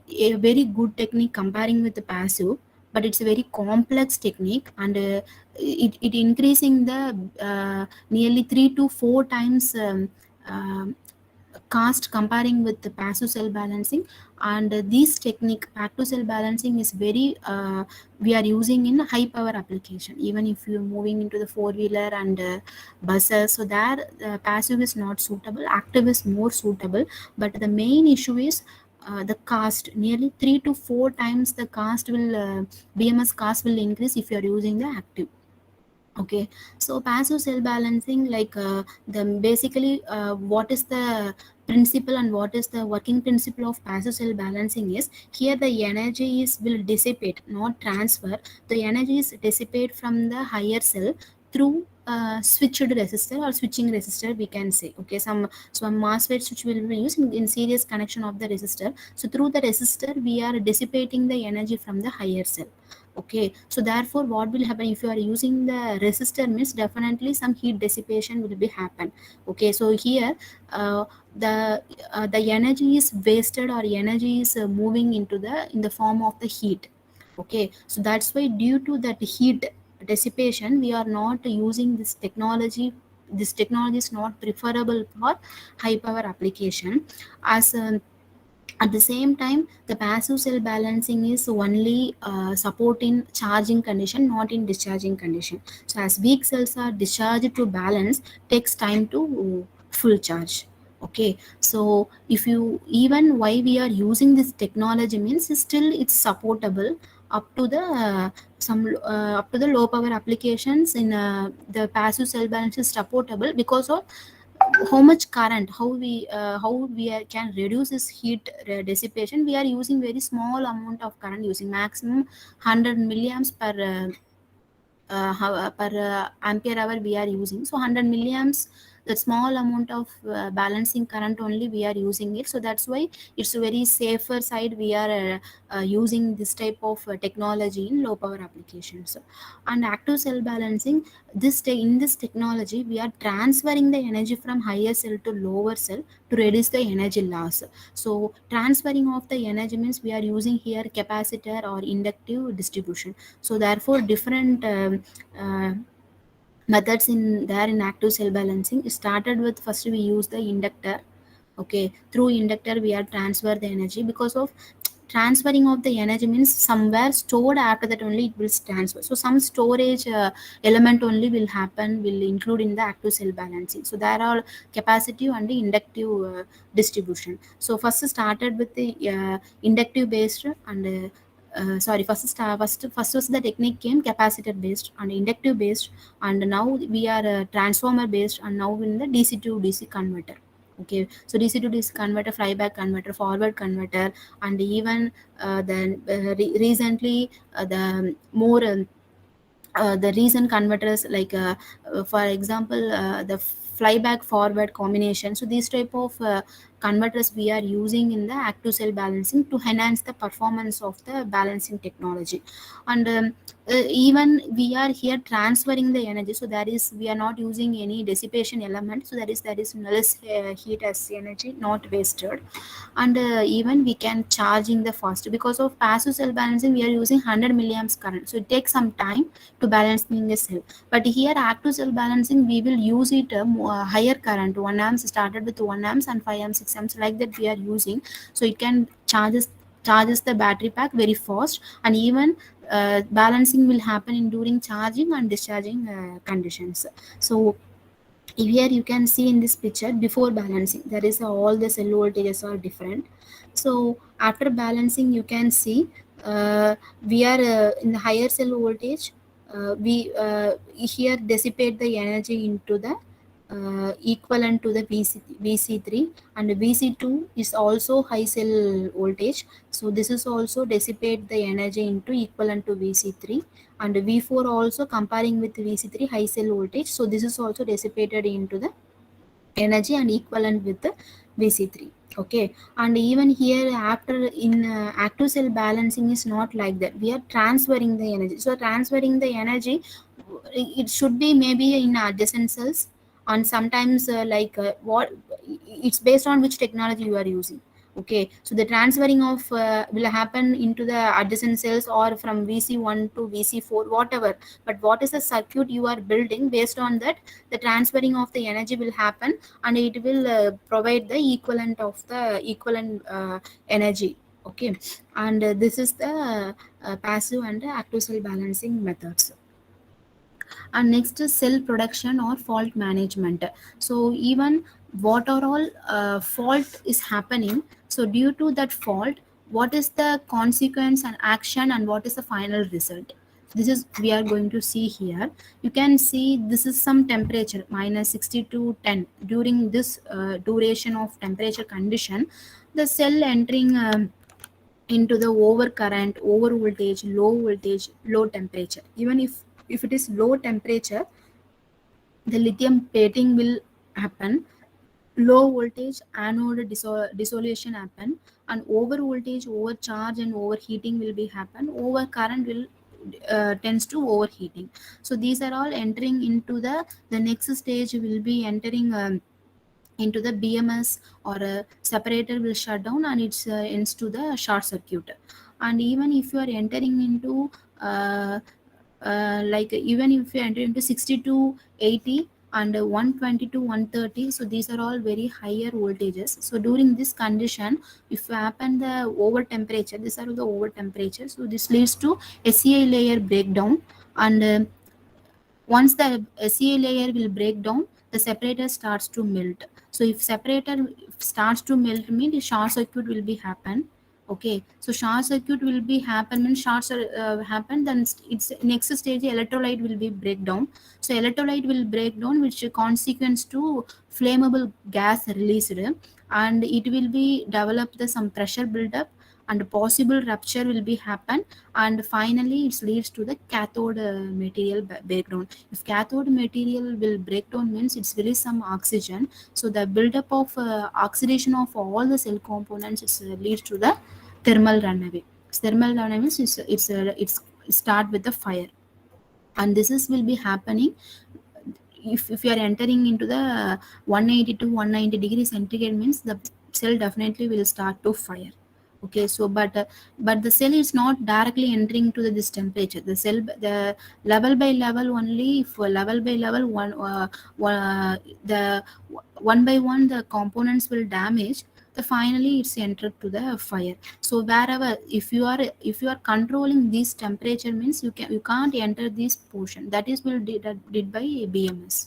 very good technique comparing with the passive, but it's a very complex technique, and it increasing the nearly 3 to 4 times um, cost comparing with the passive cell balancing. And this technique active cell balancing is very we are using in high power application, even if you're moving into the four wheeler and buses. So there passive is not suitable, active is more suitable. But the main issue is the cost, nearly 3 to 4 times the cost will BMS cost will increase if you are using the active. Okay, so passive cell balancing like the basically what is the principle and what is the working principle of passive cell balancing is, here the energy is will dissipate, not transfer. The energy is dissipate from the higher cell through switched resistor or switching resistor, we can say. Okay, some MOSFETs which will be used in series connection of the resistor. So through the resistor we are dissipating the energy from the higher cell. Okay, so therefore what will happen, if you are using the resistor means definitely some heat dissipation will be happen. Okay, so here uh, the energy is wasted, or energy is moving into the in the form of the heat. Okay, so that's why due to that heat dissipation we are not using this technology. This technology is not preferable for high power application. As At the same time, the passive cell balancing is only support in charging condition, not in discharging condition. So as weak cells are discharged to balance, takes time to full charge. Okay, so if you, even why we are using this technology means still it's supportable up to the some up to the low power applications in the passive cell balance is supportable because of how much current, how we can reduce this heat dissipation. We are using very small amount of current, using maximum 100 milliamps per ampere hour we are using. So 100 milliamps, the small amount of balancing current only we are using it. So that's why it's a very safer side, we are using this type of technology in low power applications. And active cell balancing, in this technology we are transferring the energy from higher cell to lower cell to reduce the energy loss. So transferring of the energy means we are using here capacitor or inductive distribution. So therefore different uh, methods in there in active cell balancing. It started with, first we use the inductor. Okay, through inductor we are transfer the energy. Because of transferring of the energy means somewhere stored, after that only it will transfer. So some storage element only will happen, will include in the active cell balancing. So there are capacitive and the inductive distribution. So first started with the inductive based and sorry, first was the technique came capacitor based and inductive based, and now we are transformer based, and now in the DC to DC converter. Okay, so DC to DC converter, flyback converter, forward converter, and even then recently the more the recent converters, like for example the flyback forward combination. So these type of converters we are using in the active cell balancing to enhance the performance of the balancing technology. And even we are here transferring the energy, so that is we are not using any dissipation element. So that is less heat as energy not wasted. And even we can charging the fast. Because of passive cell balancing we are using 100 milliamps current, so it takes some time to balancing a cell. But here active cell balancing we will use it higher current, 1 amps, started with 1 amps and 5 amps, 6 amps, like that we are using. So it can charges the battery pack very fast. And even balancing will happen in during charging and discharging conditions. So here you can see in this picture, before balancing there is all the cell voltages are different. So after balancing you can see we are in the higher cell voltage. We here dissipate the energy into the equivalent to the VC3, and VC2 is also high cell voltage. So this is also dissipate the energy into equivalent to VC3, and V4 also comparing with VC3 high cell voltage. So this is also dissipated into the energy and equivalent with the VC3. Okay, and even here after in active cell balancing is not like that, we are transferring the energy. So transferring the energy, it should be maybe in adjacent cells, and sometimes what, it's based on which technology you are using. Okay, so the transferring of will happen into the adjacent cells or from VC1 to VC4, whatever. But what is the circuit you are building, based on that the transferring of the energy will happen, and it will provide the equivalent of the equivalent energy. Okay, and this is the passive and active cell balancing methods. And next is cell production or fault management. So even what are all fault is happening, so due to that fault what is the consequence and action, and what is the final result. This is we are going to see here. You can see this is some temperature minus 60 to 10. During this duration of temperature condition, the cell entering into the over current, over voltage, low temperature. Even if it is low temperature, the lithium plating will happen. Low voltage anode dissolution happen, and over voltage overcharge and overheating will be happen. Over current will tends to overheating. So these are all entering into the next stage will be entering into the BMS, or a separator will shut down and it's ends to the short circuit. And even if you are entering into uh, like even if you enter into 60 to 80 and 120 to 130, so these are all very higher voltages. So during this condition, if you happen the over temperature, these are the over temperature, so this leads to SEI layer breakdown. And once the SEA layer will break down, the separator starts to melt. So if separator starts to melt, means the short circuit will be happen. Okay, so short circuit will be happen, means happen, then it's next stage electrolyte will be breakdown. So electrolyte will break down, which consequence to flammable gas released, and it will be develop the some pressure buildup, and possible rupture will be happen. And finally it leads to the cathode material breakdown. If cathode material will break down, means it's release some oxygen, so the buildup of oxidation of all the cell components is leads to the thermal runaway. Thermal runaway means it's start with the fire. And this is will be happening if you are entering into the 180 to 190 degrees centigrade, means the cell definitely will start to fire. Okay, so but the cell is not directly entering to this temperature. The cell, the level by level only. If level by level the one by one the components will damage, the finally it's entered to the fire. So wherever, if you are controlling this temperature, means you can't enter this portion, that is will did by BMS.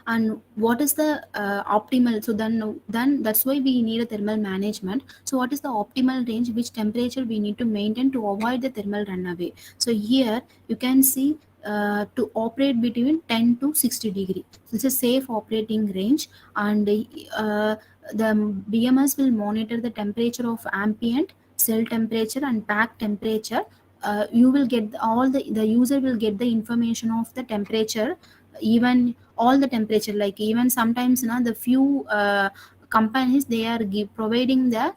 And what is the optimal, so then that's why we need a thermal management. So what is the optimal range, which temperature we need to maintain to avoid the thermal runaway? So here you can see to operate between 10 to 60 degree, so it's a safe operating range. And the BMS will monitor the temperature of ambient, cell temperature and pack temperature. You will get all the user will get the information of the temperature, even all the temperature. Like even sometimes now the few companies, they are providing the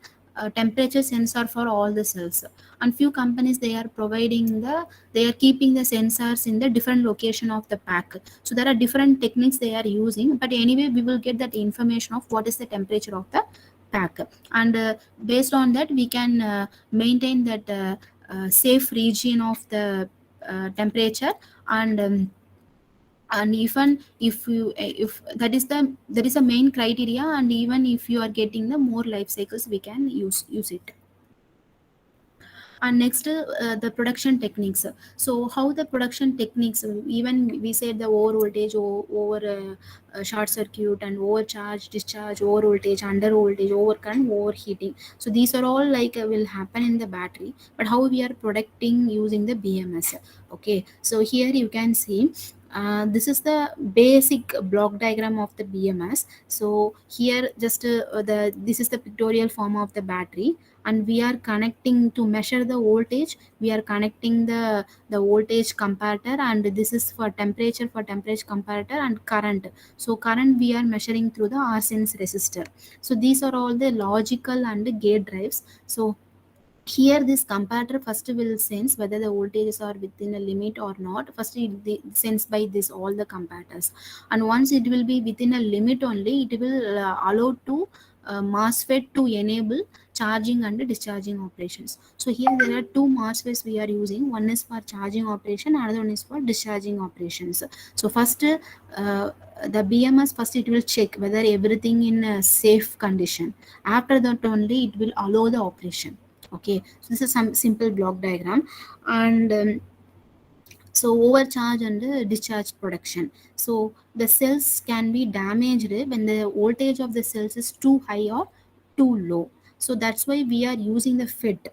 temperature sensor for all the cells, and few companies they are keeping the sensors in the different location of the pack. So there are different techniques they are using, but anyway we will get that information of what is the temperature of the pack. And based on that we can maintain that safe region of the temperature. And even if you if that is a main criteria, and even if you are getting the more life cycles, we can use it. And next the production techniques. So how the production techniques, even we said the over voltage, over short circuit, and overcharge, discharge, over voltage, under voltage, over current, overheating. So these are all like will happen in the battery, but how we are protecting using the BMS. Okay, so here you can see this is the basic block diagram of the BMS. So here just the this is the pictorial form of the battery, and we are connecting to measure the voltage. We are connecting the voltage comparator, and this is for temperature comparator, and current. So current we are measuring through the RSense resistor. So these are all the logical and gate drives. So here this comparator first will sense whether the voltages are within a limit or not. First it sense by this all the comparators, and once it will be within a limit only, it will allow to MOSFET to enable charging and discharging operations. So here there are two MOSFETs we are using. One is for charging operation, another one is for discharging operations. So first the BMS, first it will check whether everything in a safe condition. After that only it will allow the operation. Okay, so this is some simple block diagram. And so overcharge and discharge production. So the cells can be damaged when the voltage of the cells is too high or too low. So that's why we are using the FET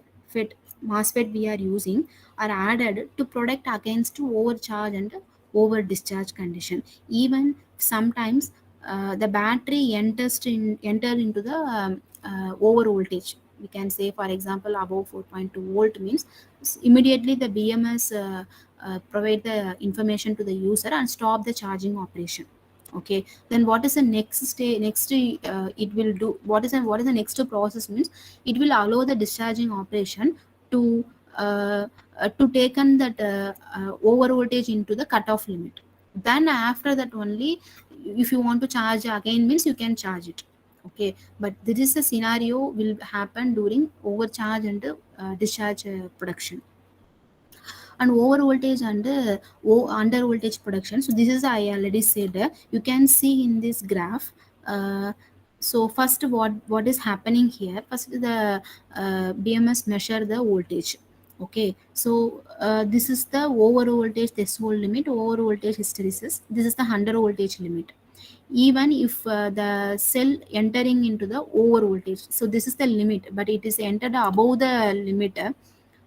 MOSFET we are using. are added to protect against to overcharge and over discharge condition. Even sometimes the battery enter into the over voltage. We can say, for example, above 4.2 volt means immediately the BMS provide the information to the user and stop the charging operation. Okay, then what is the next stage? Next, it will do what is the next process means it will allow the discharging operation to taken that over voltage into the cutoff limit. Then after that only, if you want to charge again means you can charge it. Okay, but this is a scenario will happen during overcharge and discharge production. And over voltage and under voltage production. So this is I already said. You can see in this graph. Uh, so first, what is happening here? First, the BMS measure the voltage. Okay, so this is the over voltage threshold limit, over voltage hysteresis. This is the under voltage limit. Even if the cell entering into the over voltage, so this is the limit, but it is entered above the limit.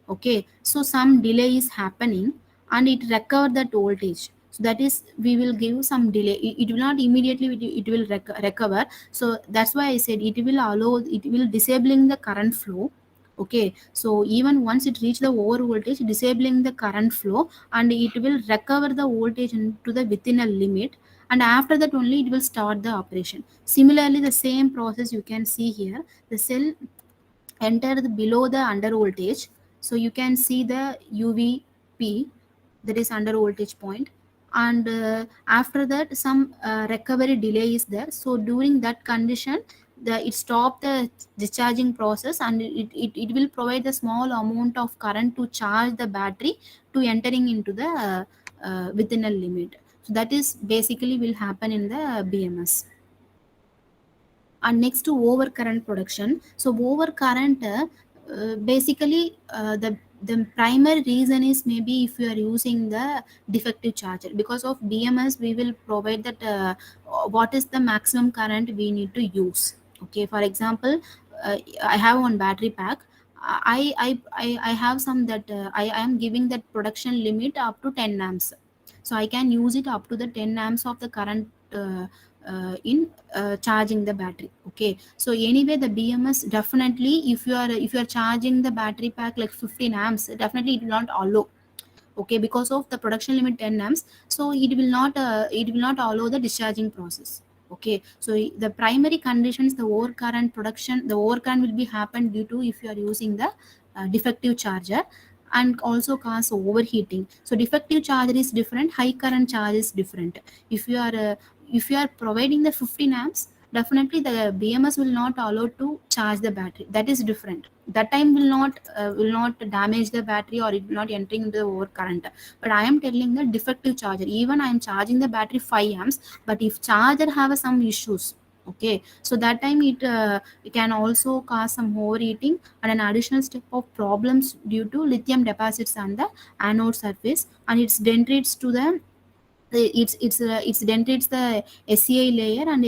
Okay, so some delay is happening and it recover that voltage. So that is, we will give some delay. It will not immediately, it will recover. So that's why I said it will allow, it will disabling the current flow. Okay, so even once it reach the over voltage, disabling the current flow, and it will recover the voltage into the within a limit, and after that only it will start the operation. Similarly, the same process you can see here. The cell enter below the under voltage, so you can see the UVP, that is under voltage point. And after that some recovery delay is there. So during that condition, it stop the discharging process, and it will provide a small amount of current to charge the battery to entering into the within a limit. So that is basically will happen in the BMS. And next to overcurrent production. So overcurrent, basically the primary reason is maybe if you are using the defective charger. Because of BMS, we will provide that what is the maximum current we need to use. Okay, for example, I have one battery pack. I have some that I am giving that production limit up to 10 amps. So I can use it up to the 10 amps of the current in charging the battery. Okay, so anyway the BMS definitely, if you are charging the battery pack like 15 amps, definitely it will not allow. Okay, because of the production limit 10 amps, so it will not allow the discharging process. Okay, so the primary conditions, the overcurrent production, the overcurrent will be happen due to if you are using the defective charger, and also cause overheating. So defective charger is different, high current charge is different. If you are providing the 15 amps, definitely the BMS will not allow to charge the battery. That is different. That time will not damage the battery, or it will not entering into the overcurrent. But I am telling the defective charger, even I am charging the battery 5 amps, but if charger have some issues, okay, so that time it can also cause some overheating and an additional step of problems due to lithium deposits on the anode surface, and it dendrites to the it's dendrites the SCI layer, and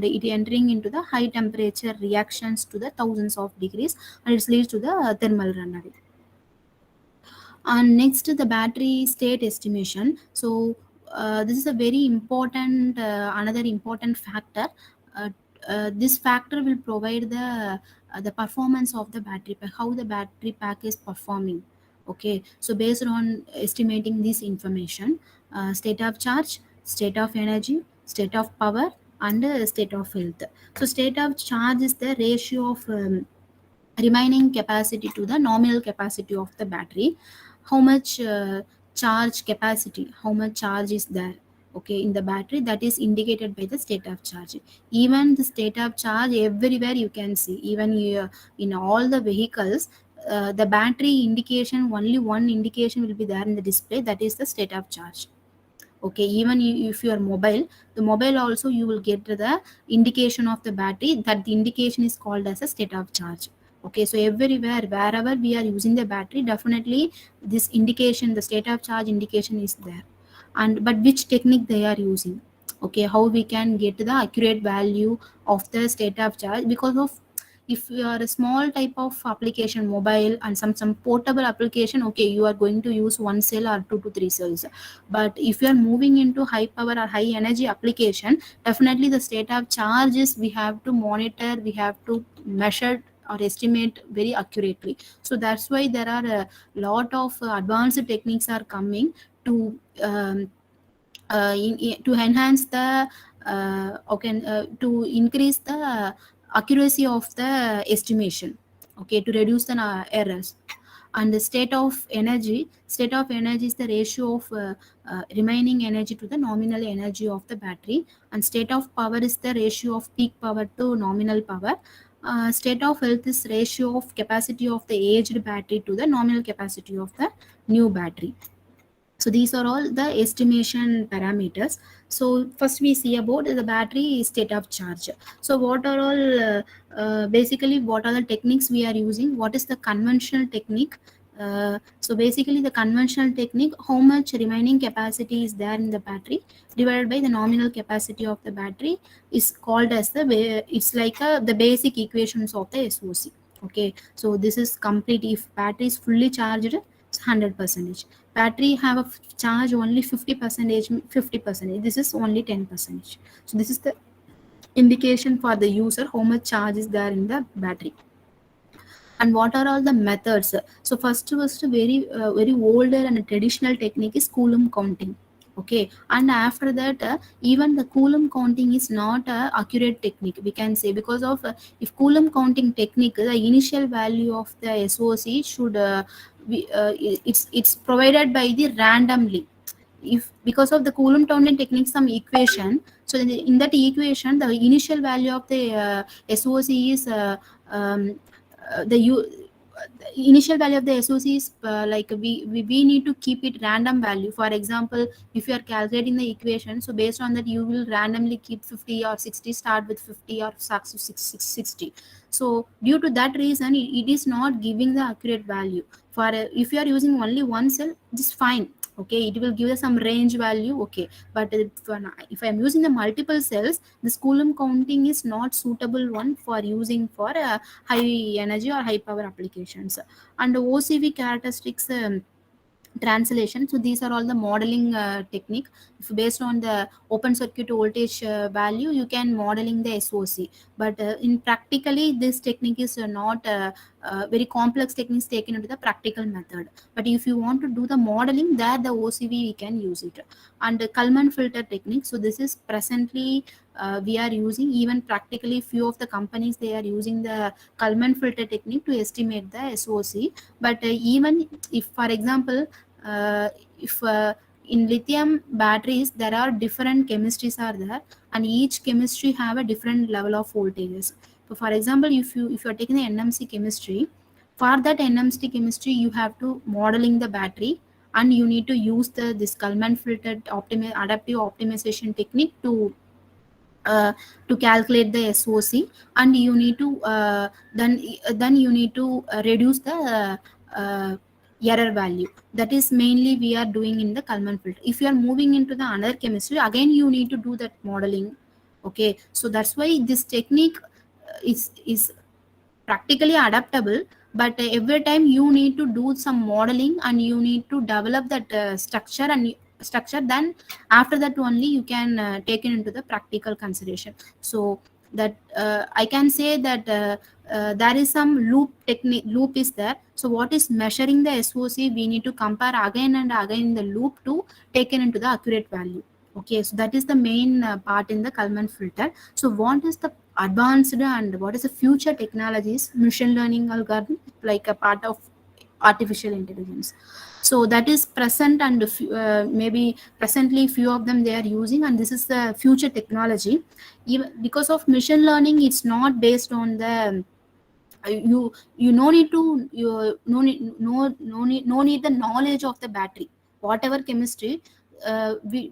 it entering into the high temperature reactions to the thousands of degrees, and it leads to the thermal runaway. And next, the battery state estimation. So this is a very important another important factor. uh, this factor will provide the performance of the battery pack, how the battery pack is performing. Okay, so based on estimating this information, state of charge, state of energy, state of power, and state of health. So state of charge is the ratio of remaining capacity to the nominal capacity of the battery. How much charge capacity, how much charge is there, okay, in the battery, that is indicated by the state of charge. Even the state of charge everywhere you can see, even in all the vehicles, the battery indication, only one indication will be there in the display, that is the state of charge. Okay, even if you are mobile, the mobile also you will get the indication of the battery, that the indication is called as a state of charge. Okay, so everywhere wherever we are using the battery, definitely this indication, the state of charge indication is there. And but which technique they are using, okay, how we can get the accurate value of the state of charge? Because of if you are a small type of application, mobile and some portable application, okay, you are going to use one cell or two to three cells. But if you are moving into high power or high energy application, definitely the state of charges we have to monitor, we have to measure or estimate very accurately. So that's why there are a lot of advanced techniques are coming to to enhance the to increase the accuracy of the estimation, okay, to reduce the errors. And the state of energy is the ratio of remaining energy to the nominal energy of the battery, and state of power is the ratio of peak power to nominal power. State of health is ratio of capacity of the aged battery to the nominal capacity of the new battery. So these are all the estimation parameters. So first we see about the battery state of charge. So what are all basically what are the techniques we are using, what is the conventional technique. So basically the conventional technique, how much remaining capacity is there in the battery divided by the nominal capacity of the battery, is called as it's like the basic equations of the SOC. Okay, so this is complete. If battery is fully charged, it's 100%. Battery have a charge only 50 percentage, 50 percentage, this is only 10 percentage. So this is the indication for the user how much charge is there in the battery. And what are all the methods? So first very older and traditional technique is coulomb counting. Okay, and after that even the coulomb counting is not a accurate technique, we can say, because of if coulomb counting technique, the initial value of the SOC should it's provided by the randomly. If because of the coulomb counting technique, some equation, so in that equation the initial value of the SOC is um, the initial value of the SOC is like we need to keep it random value. For example, if you are calculating the equation, so based on that you will randomly keep 50 or 60, start with 50 or 60. So due to that reason it is not giving the accurate value. For if you are using only one cell, just fine, okay, it will give us some range value, okay. But if I am using the multiple cells, this coulomb counting is not suitable one for using for high energy or high power applications. And OCV characteristics translation, so these are all the modeling technique. If based on the open circuit voltage value, you can modeling the SOC. But in practically this technique is not very complex techniques taken into the practical method. But if you want to do the modeling, there the OCV we can use it. And the Kalman filter technique, so this is presently we are using, even practically few of the companies they are using the Kalman filter technique to estimate the SOC. But even if for example if in lithium batteries there are different chemistries are there, and each chemistry have a different level of voltages. So for example, if you are taking the NMC chemistry, for that NMC chemistry you have to modeling the battery, and you need to use this Kalman filtered adaptive optimization technique to calculate the SOC. And you need to then you need to reduce the uh, error value. That is mainly we are doing in the Kalman filter. If you are moving into the another chemistry, again you need to do that modeling. Okay, so that's why this technique is practically adaptable, but every time you need to do some modeling and you need to develop that structure, then after that only you can take it into the practical consideration. So that I can say that there is some loop is there. So what is measuring the SOC, we need to compare again and again the loop to take it into the accurate value. Okay, so that is the main part in the Kalman filter. So what is the advanced and what is the future technologies, machine learning algorithm, like a part of artificial intelligence. So that is present, and maybe presently few of them they are using, and this is the future technology. Even because of machine learning, it's not based on the you no need to you no need the knowledge of the battery, whatever chemistry we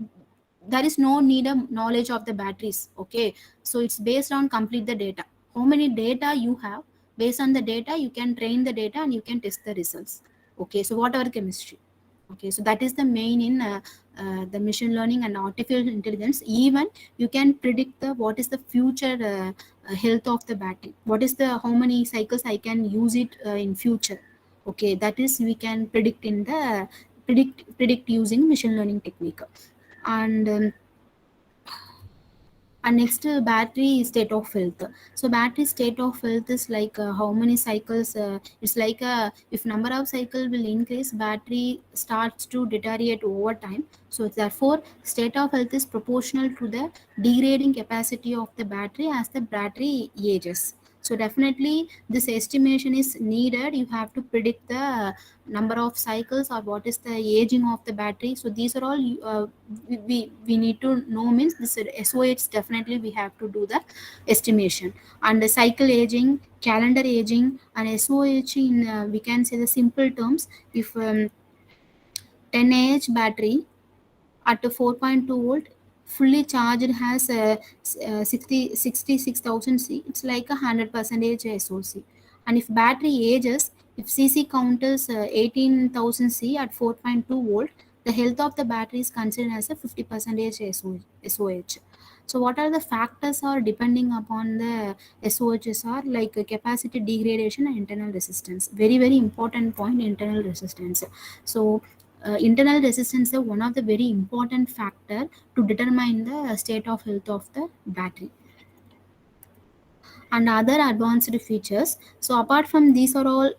there is no need of knowledge of the batteries. Okay, so it's based on complete the data, how many data you have. Based on the data you can train the data and you can test the results. Okay, so whatever chemistry. Okay, so that is the main in the machine learning and artificial intelligence. Even you can predict the what is the future health of the battery, what is the how many cycles I can use it in future. Okay, that is we can predict in the predict using machine learning technique. And next, battery state of health. So battery state of health is like how many cycles, it's like if number of cycle will increase, battery starts to deteriorate over time. So therefore state of health is proportional to the degrading capacity of the battery as the battery ages. So definitely this estimation is needed. You have to predict the number of cycles or what is the aging of the battery. So these are all we need to know. Means this SOH, definitely we have to do the estimation. And the cycle aging, calendar aging, and SOH in we can say the simple terms. If 10 Ah battery at 4.2 volt fully charged has 66,000 C, it's like 100% SOC. And if battery ages, if CC count is 18,000 C at 4.2 volt, the health of the battery is considered as a 50% SOH. So what are the factors are depending upon the SOHs are like capacity degradation and internal resistance. Very very important point, internal resistance. So internal resistance is one of the very important factor to determine the state of health of the battery. And other advanced features. So apart from these are all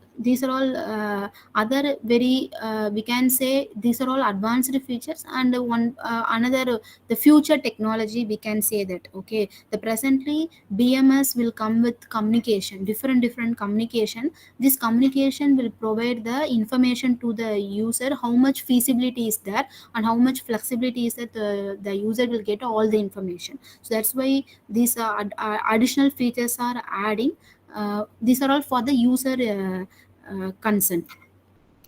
other very we can say these are all advanced features. And one another the future technology, we can say that. Okay, the presently BMS will come with communication, different communication. This communication will provide the information to the user, how much feasibility is there and how much flexibility is that the user will get all the information. So that's why these additional features are adding. These are all for the user consent.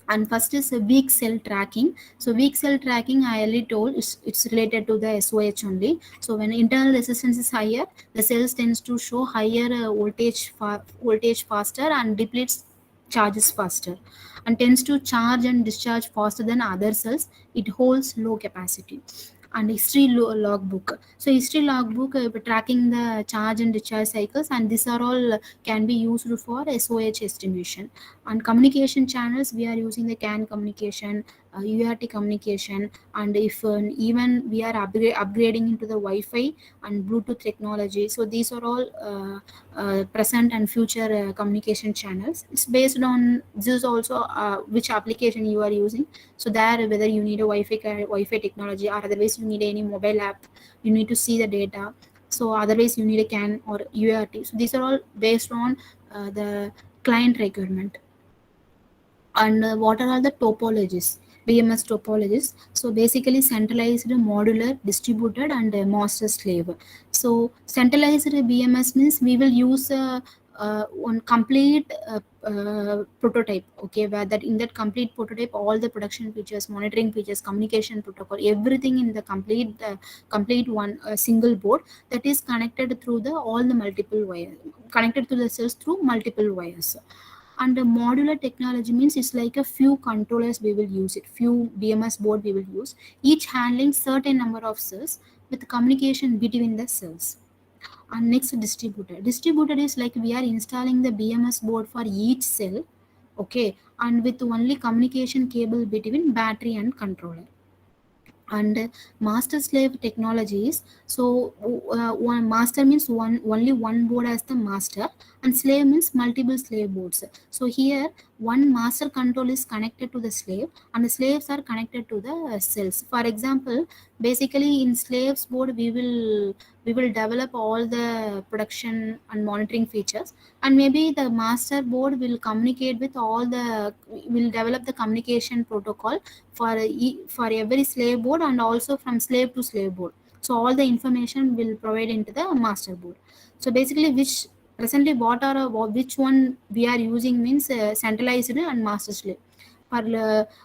And first is weak cell tracking. So weak cell tracking, I already told, it's related to the SOH only. So when internal resistance is higher, the cells tends to show higher voltage faster and depletes charges faster, and tends to charge and discharge faster than other cells. It holds low capacity. And history logbook. So history logbook tracking the charge and discharge cycles, and these are all can be used for SOH estimation. And communication channels, we are using the CAN communication, UART communication. And if even we are upgrading into the Wi-Fi and Bluetooth technology. So these are all present and future communication channels. It's based on this is also which application you are using. So there, whether you need a Wi-Fi technology, or otherwise you need any mobile app, you need to see the data. So otherwise you need a CAN or UART. So these are all based on the client requirement. And what are all the topologies, BMS topologies? So basically centralized, modular, distributed, and master slave. So centralized BMS means we will use one complete prototype. Okay, where that in that complete prototype all the production features, monitoring features, communication protocol, everything in the complete one single board, that is connected through the all the multiple wires, connected to the cells through multiple wires. And the modular technology means it's like a few controllers we will use it, few BMS board we will use, each handling certain number of cells with communication between the cells. And next, distributed is like we are installing the BMS board for each cell. Okay, and with only communication cable between battery and controller. And master slave technologies. So one master means only one board as the master, and slave means multiple slave boards. So here one master control is connected to the slave, and the slaves are connected to the cells. For example, basically in slaves board we will develop all the production and monitoring features, and maybe the master board will communicate with all the will develop the communication protocol for every slave board, and also from slave to slave board. So all the information will provide into the master board. So basically which presently what are which one we are using means centralized and master slave. For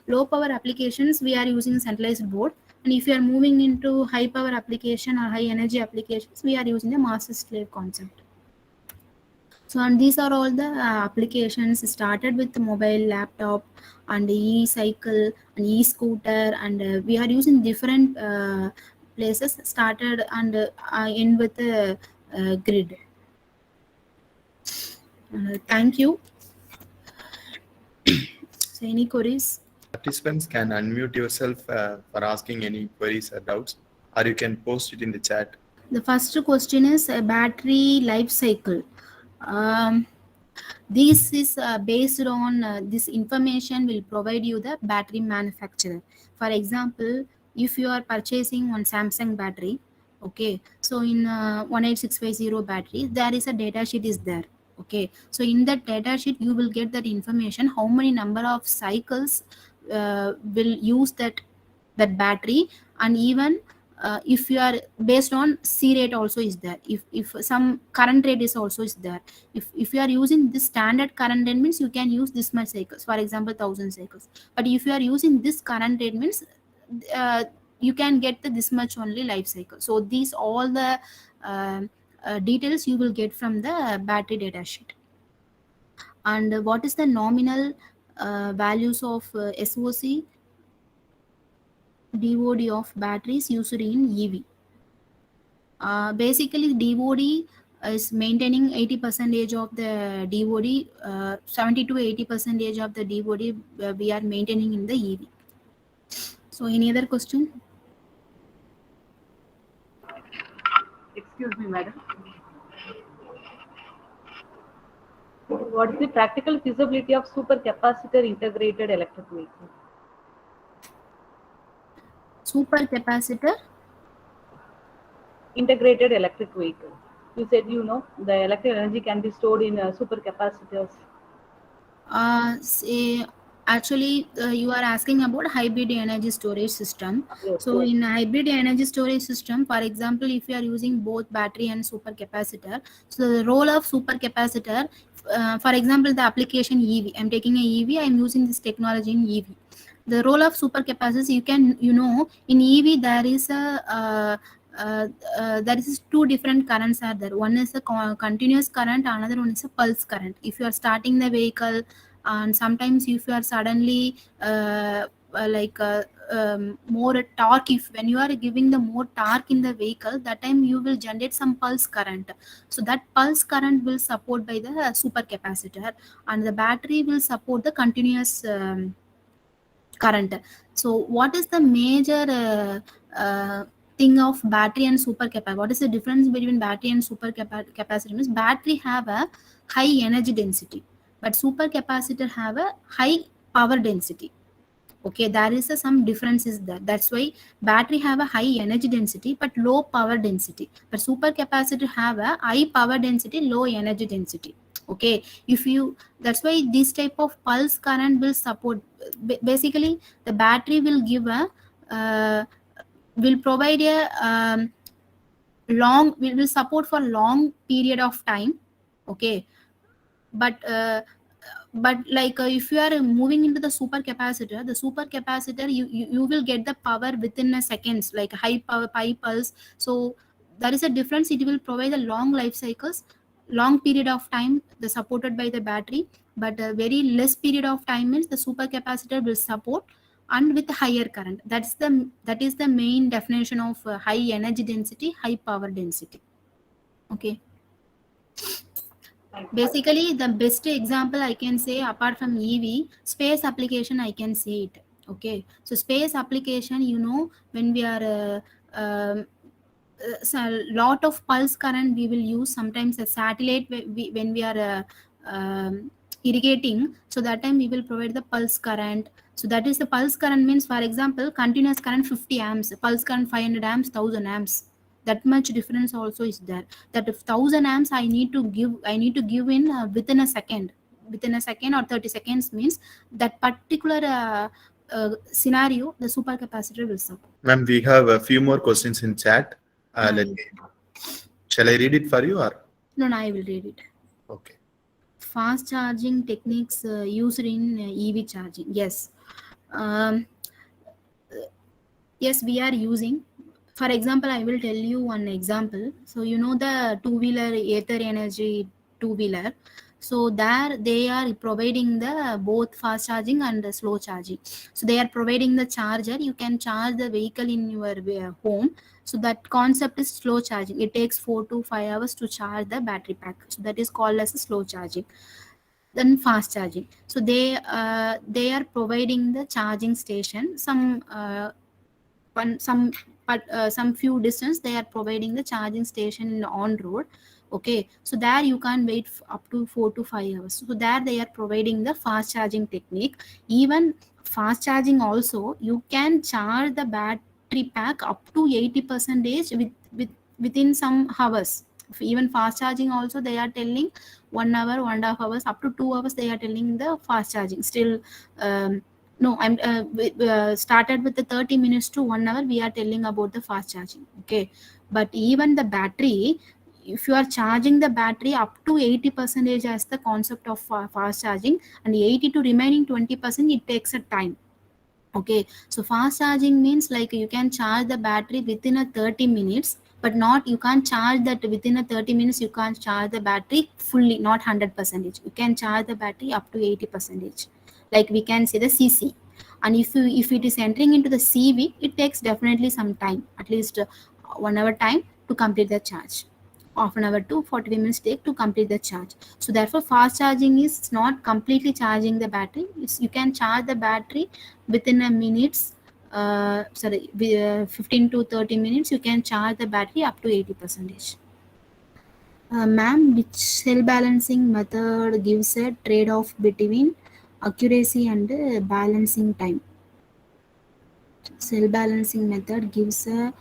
low power applications we are using centralized board, and if you are moving into high power application or high energy applications, we are using the master slave concept. So, and these are all the applications started with the mobile, laptop, and e-cycle and e-scooter, and we are using different places. Started and end with the grid. Thank you. So, any queries? Participants can unmute yourself for asking any queries or doubts, or you can post it in the chat. The first question is a battery life cycle. Um, this is based on this information will provide you the battery manufacturer. For example, if you are purchasing one Samsung battery, okay, so in 18650 battery, there is a data sheet is there. Okay, so in that data sheet, you will get that information how many number of cycles will use that battery, and even if you are based on C rate also is there. If some current rate is also is there. If you are using this standard current rate means you can use this much cycles, for example 1000 cycles. But if you are using this current rate means uh, you can get this much only life cycle. So these all the uh, details you will get from the battery data sheet. And what is the nominal values of SOC DOD of batteries used in EV? Basically, DOD is maintaining 80 percentage of the DOD, 70 to 80 percentage of the DOD we are maintaining in the EV. So, any other question? Excuse me, madam. What is the practical feasibility of supercapacitor integrated electric vehicle? Super capacitor. Integrated electric vehicle. You said the electric energy can be stored in supercapacitors. Say, actually, you are asking about hybrid energy storage system. Yes, So, yes. in hybrid energy storage system, for example, if you are using both battery and supercapacitor, so the role of supercapacitor, for example, the application EV. I'm taking a EV. I'm using this technology in EV. The role of supercapacitors, in EV there is a uh, there is two different currents are there. One is a continuous current, another one is a pulse current. If you are starting the vehicle, and sometimes if you are suddenly more torque, if when you are giving the more torque in the vehicle, that time you will generate some pulse current. So that pulse current will support by the supercapacitor, and the battery will support the continuous current. So what is the major thing of battery and supercapacitor? What is the difference between battery and supercapacitor? Means battery have a high energy density, but supercapacitor have a high power density. Okay, there is some differences there. That's why battery have a high energy density but low power density, but supercapacitor have a high power density, low energy density. Okay, if you, that's why this type of pulse current will support. Basically the battery will give a uh, will provide a long, will support for long period of time. Okay, but like if you are moving into the supercapacitor, the supercapacitor, you will get the power within a seconds, like high power, high pulse. So there is a difference. It will provide a long life cycles, long period of time the supported by the battery, but a very less period of time means the supercapacitor will support, and with higher current. That is the main definition of high energy density, high power density. Okay. Thank you. Basically the best example I can say apart from EV, space application I can say it. Okay, so space application, when we are so a lot of pulse current we will use. Sometimes a satellite when we are irrigating, so that time we will provide the pulse current. So that is the pulse current means, for example, continuous current 50 amps, pulse current 500 amps, 1000 amps. That much difference also is there. That if 1000 amps I need to give in within a second, within a second or 30 seconds means that particular scenario the supercapacitor will support. Ma'am, we have a few more questions in chat. uh, Shall I read it for you or? no, no, I will read it. Okay. Fast charging techniques used in EV charging. Yes. Um, yes, we are using. For example, I will tell you one example. So, the two-wheeler ether energy. two-wheeler. So there they are providing the both fast charging and the slow charging. So they are providing the charger. You can charge the vehicle in your home. So that concept is slow charging. It takes 4 to 5 hours to charge the battery pack. So that is called as a slow charging. Then fast charging. So they are providing the charging station. Some few distance they are providing the charging station on road. Okay, so there you can wait up to 4 to 5 hours. So there they are providing the fast charging technique. Even fast charging also, you can charge the battery pack up to 80% within some hours. Even fast charging also they are telling 1 hour, 1.5 hours, up to 2 hours they are telling the fast charging. Still no, I'm started with the 30 minutes to 1 hour we are telling about the fast charging. Okay, but even the battery, if you are charging the battery up to 80% as the concept of fast charging, and 80 to remaining 20% it takes a time. Okay, so fast charging means like you can charge the battery within a 30 minutes, but not you can't charge that within a 30 minutes you can't charge the battery fully, not 100%. You can charge the battery up to 80%, like we can say the CC. And if it is entering into the CV, it takes definitely some time, at least 1 hour time to complete the charge. Half an hour to 45 minutes take to complete the charge. So therefore fast charging is not completely charging the battery. You can charge the battery within a minutes, 15 to 30 minutes you can charge the battery up to 80%. Ma'am, which cell balancing method gives a trade-off between accuracy and balancing time? Cell balancing method gives a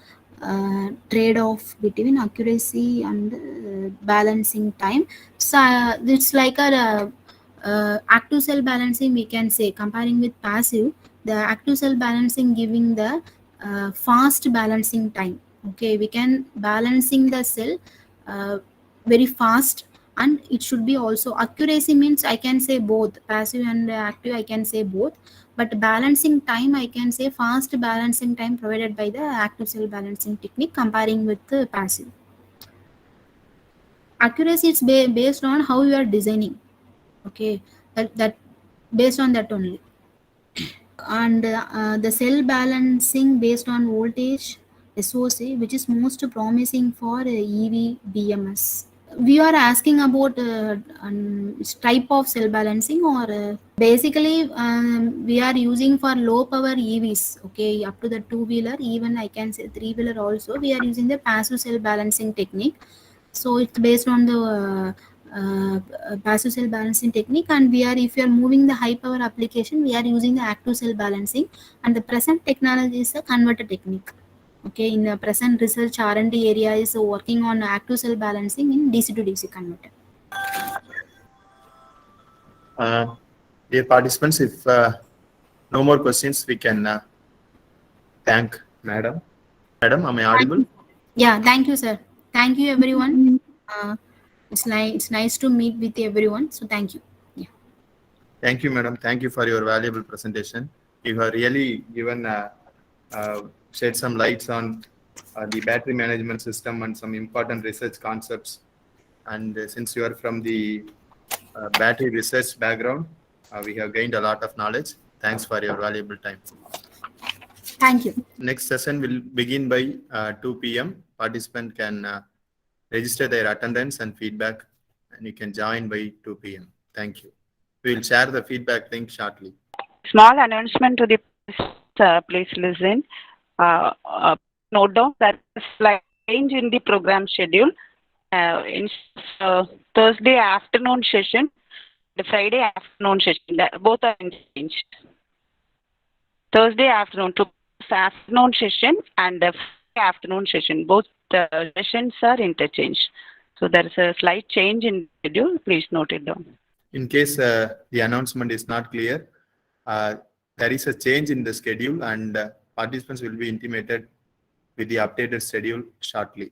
trade-off between accuracy and balancing time. So it's like a active cell balancing, we can say, comparing with passive. The active cell balancing giving the fast balancing time. Okay, we can balancing the cell very fast, and it should be also accuracy means I can say both passive and active, I can say both. But balancing time, I can say fast balancing time provided by the active cell balancing technique comparing with the passive. Accuracy is based on how you are designing. Okay, that based on that only. And the cell balancing based on voltage SOC, which is most promising for EV BMS. We are asking about type of cell balancing, or basically we are using for low power EVs. Okay, up to the two-wheeler, even I can say three-wheeler also, we are using the passive cell balancing technique. So it's based on the passive cell balancing technique, and we are, if you are moving the high power application, we are using the active cell balancing, and the present technology is the converter technique. Okay, in the present research R&D area is working on active cell balancing in DC to DC converter. Dear participants, if no more questions, we can thank Madam. Madam, am I audible? Yeah, thank you, sir. Thank you, everyone. It's nice to meet with everyone. So thank you. Yeah. Thank you, Madam. Thank you for your valuable presentation. You have really given shed some lights on the battery management system and some important research concepts. And since you are from the battery research background, we have gained a lot of knowledge. Thanks for your valuable time. Thank you. Next session will begin by 2 p.m. Participant can register their attendance and feedback, and you can join by 2 p.m. Thank you. We will share the feedback link shortly. Small announcement to the please listen. Note down that slight change in the program schedule. In Thursday afternoon session, the Friday afternoon session, both are changed. Thursday afternoon to afternoon session and the Friday afternoon session, both sessions are interchanged. So there is a slight change in schedule. Please note it down. In case the announcement is not clear, there is a change in the schedule, and participants will be intimated with the updated schedule shortly.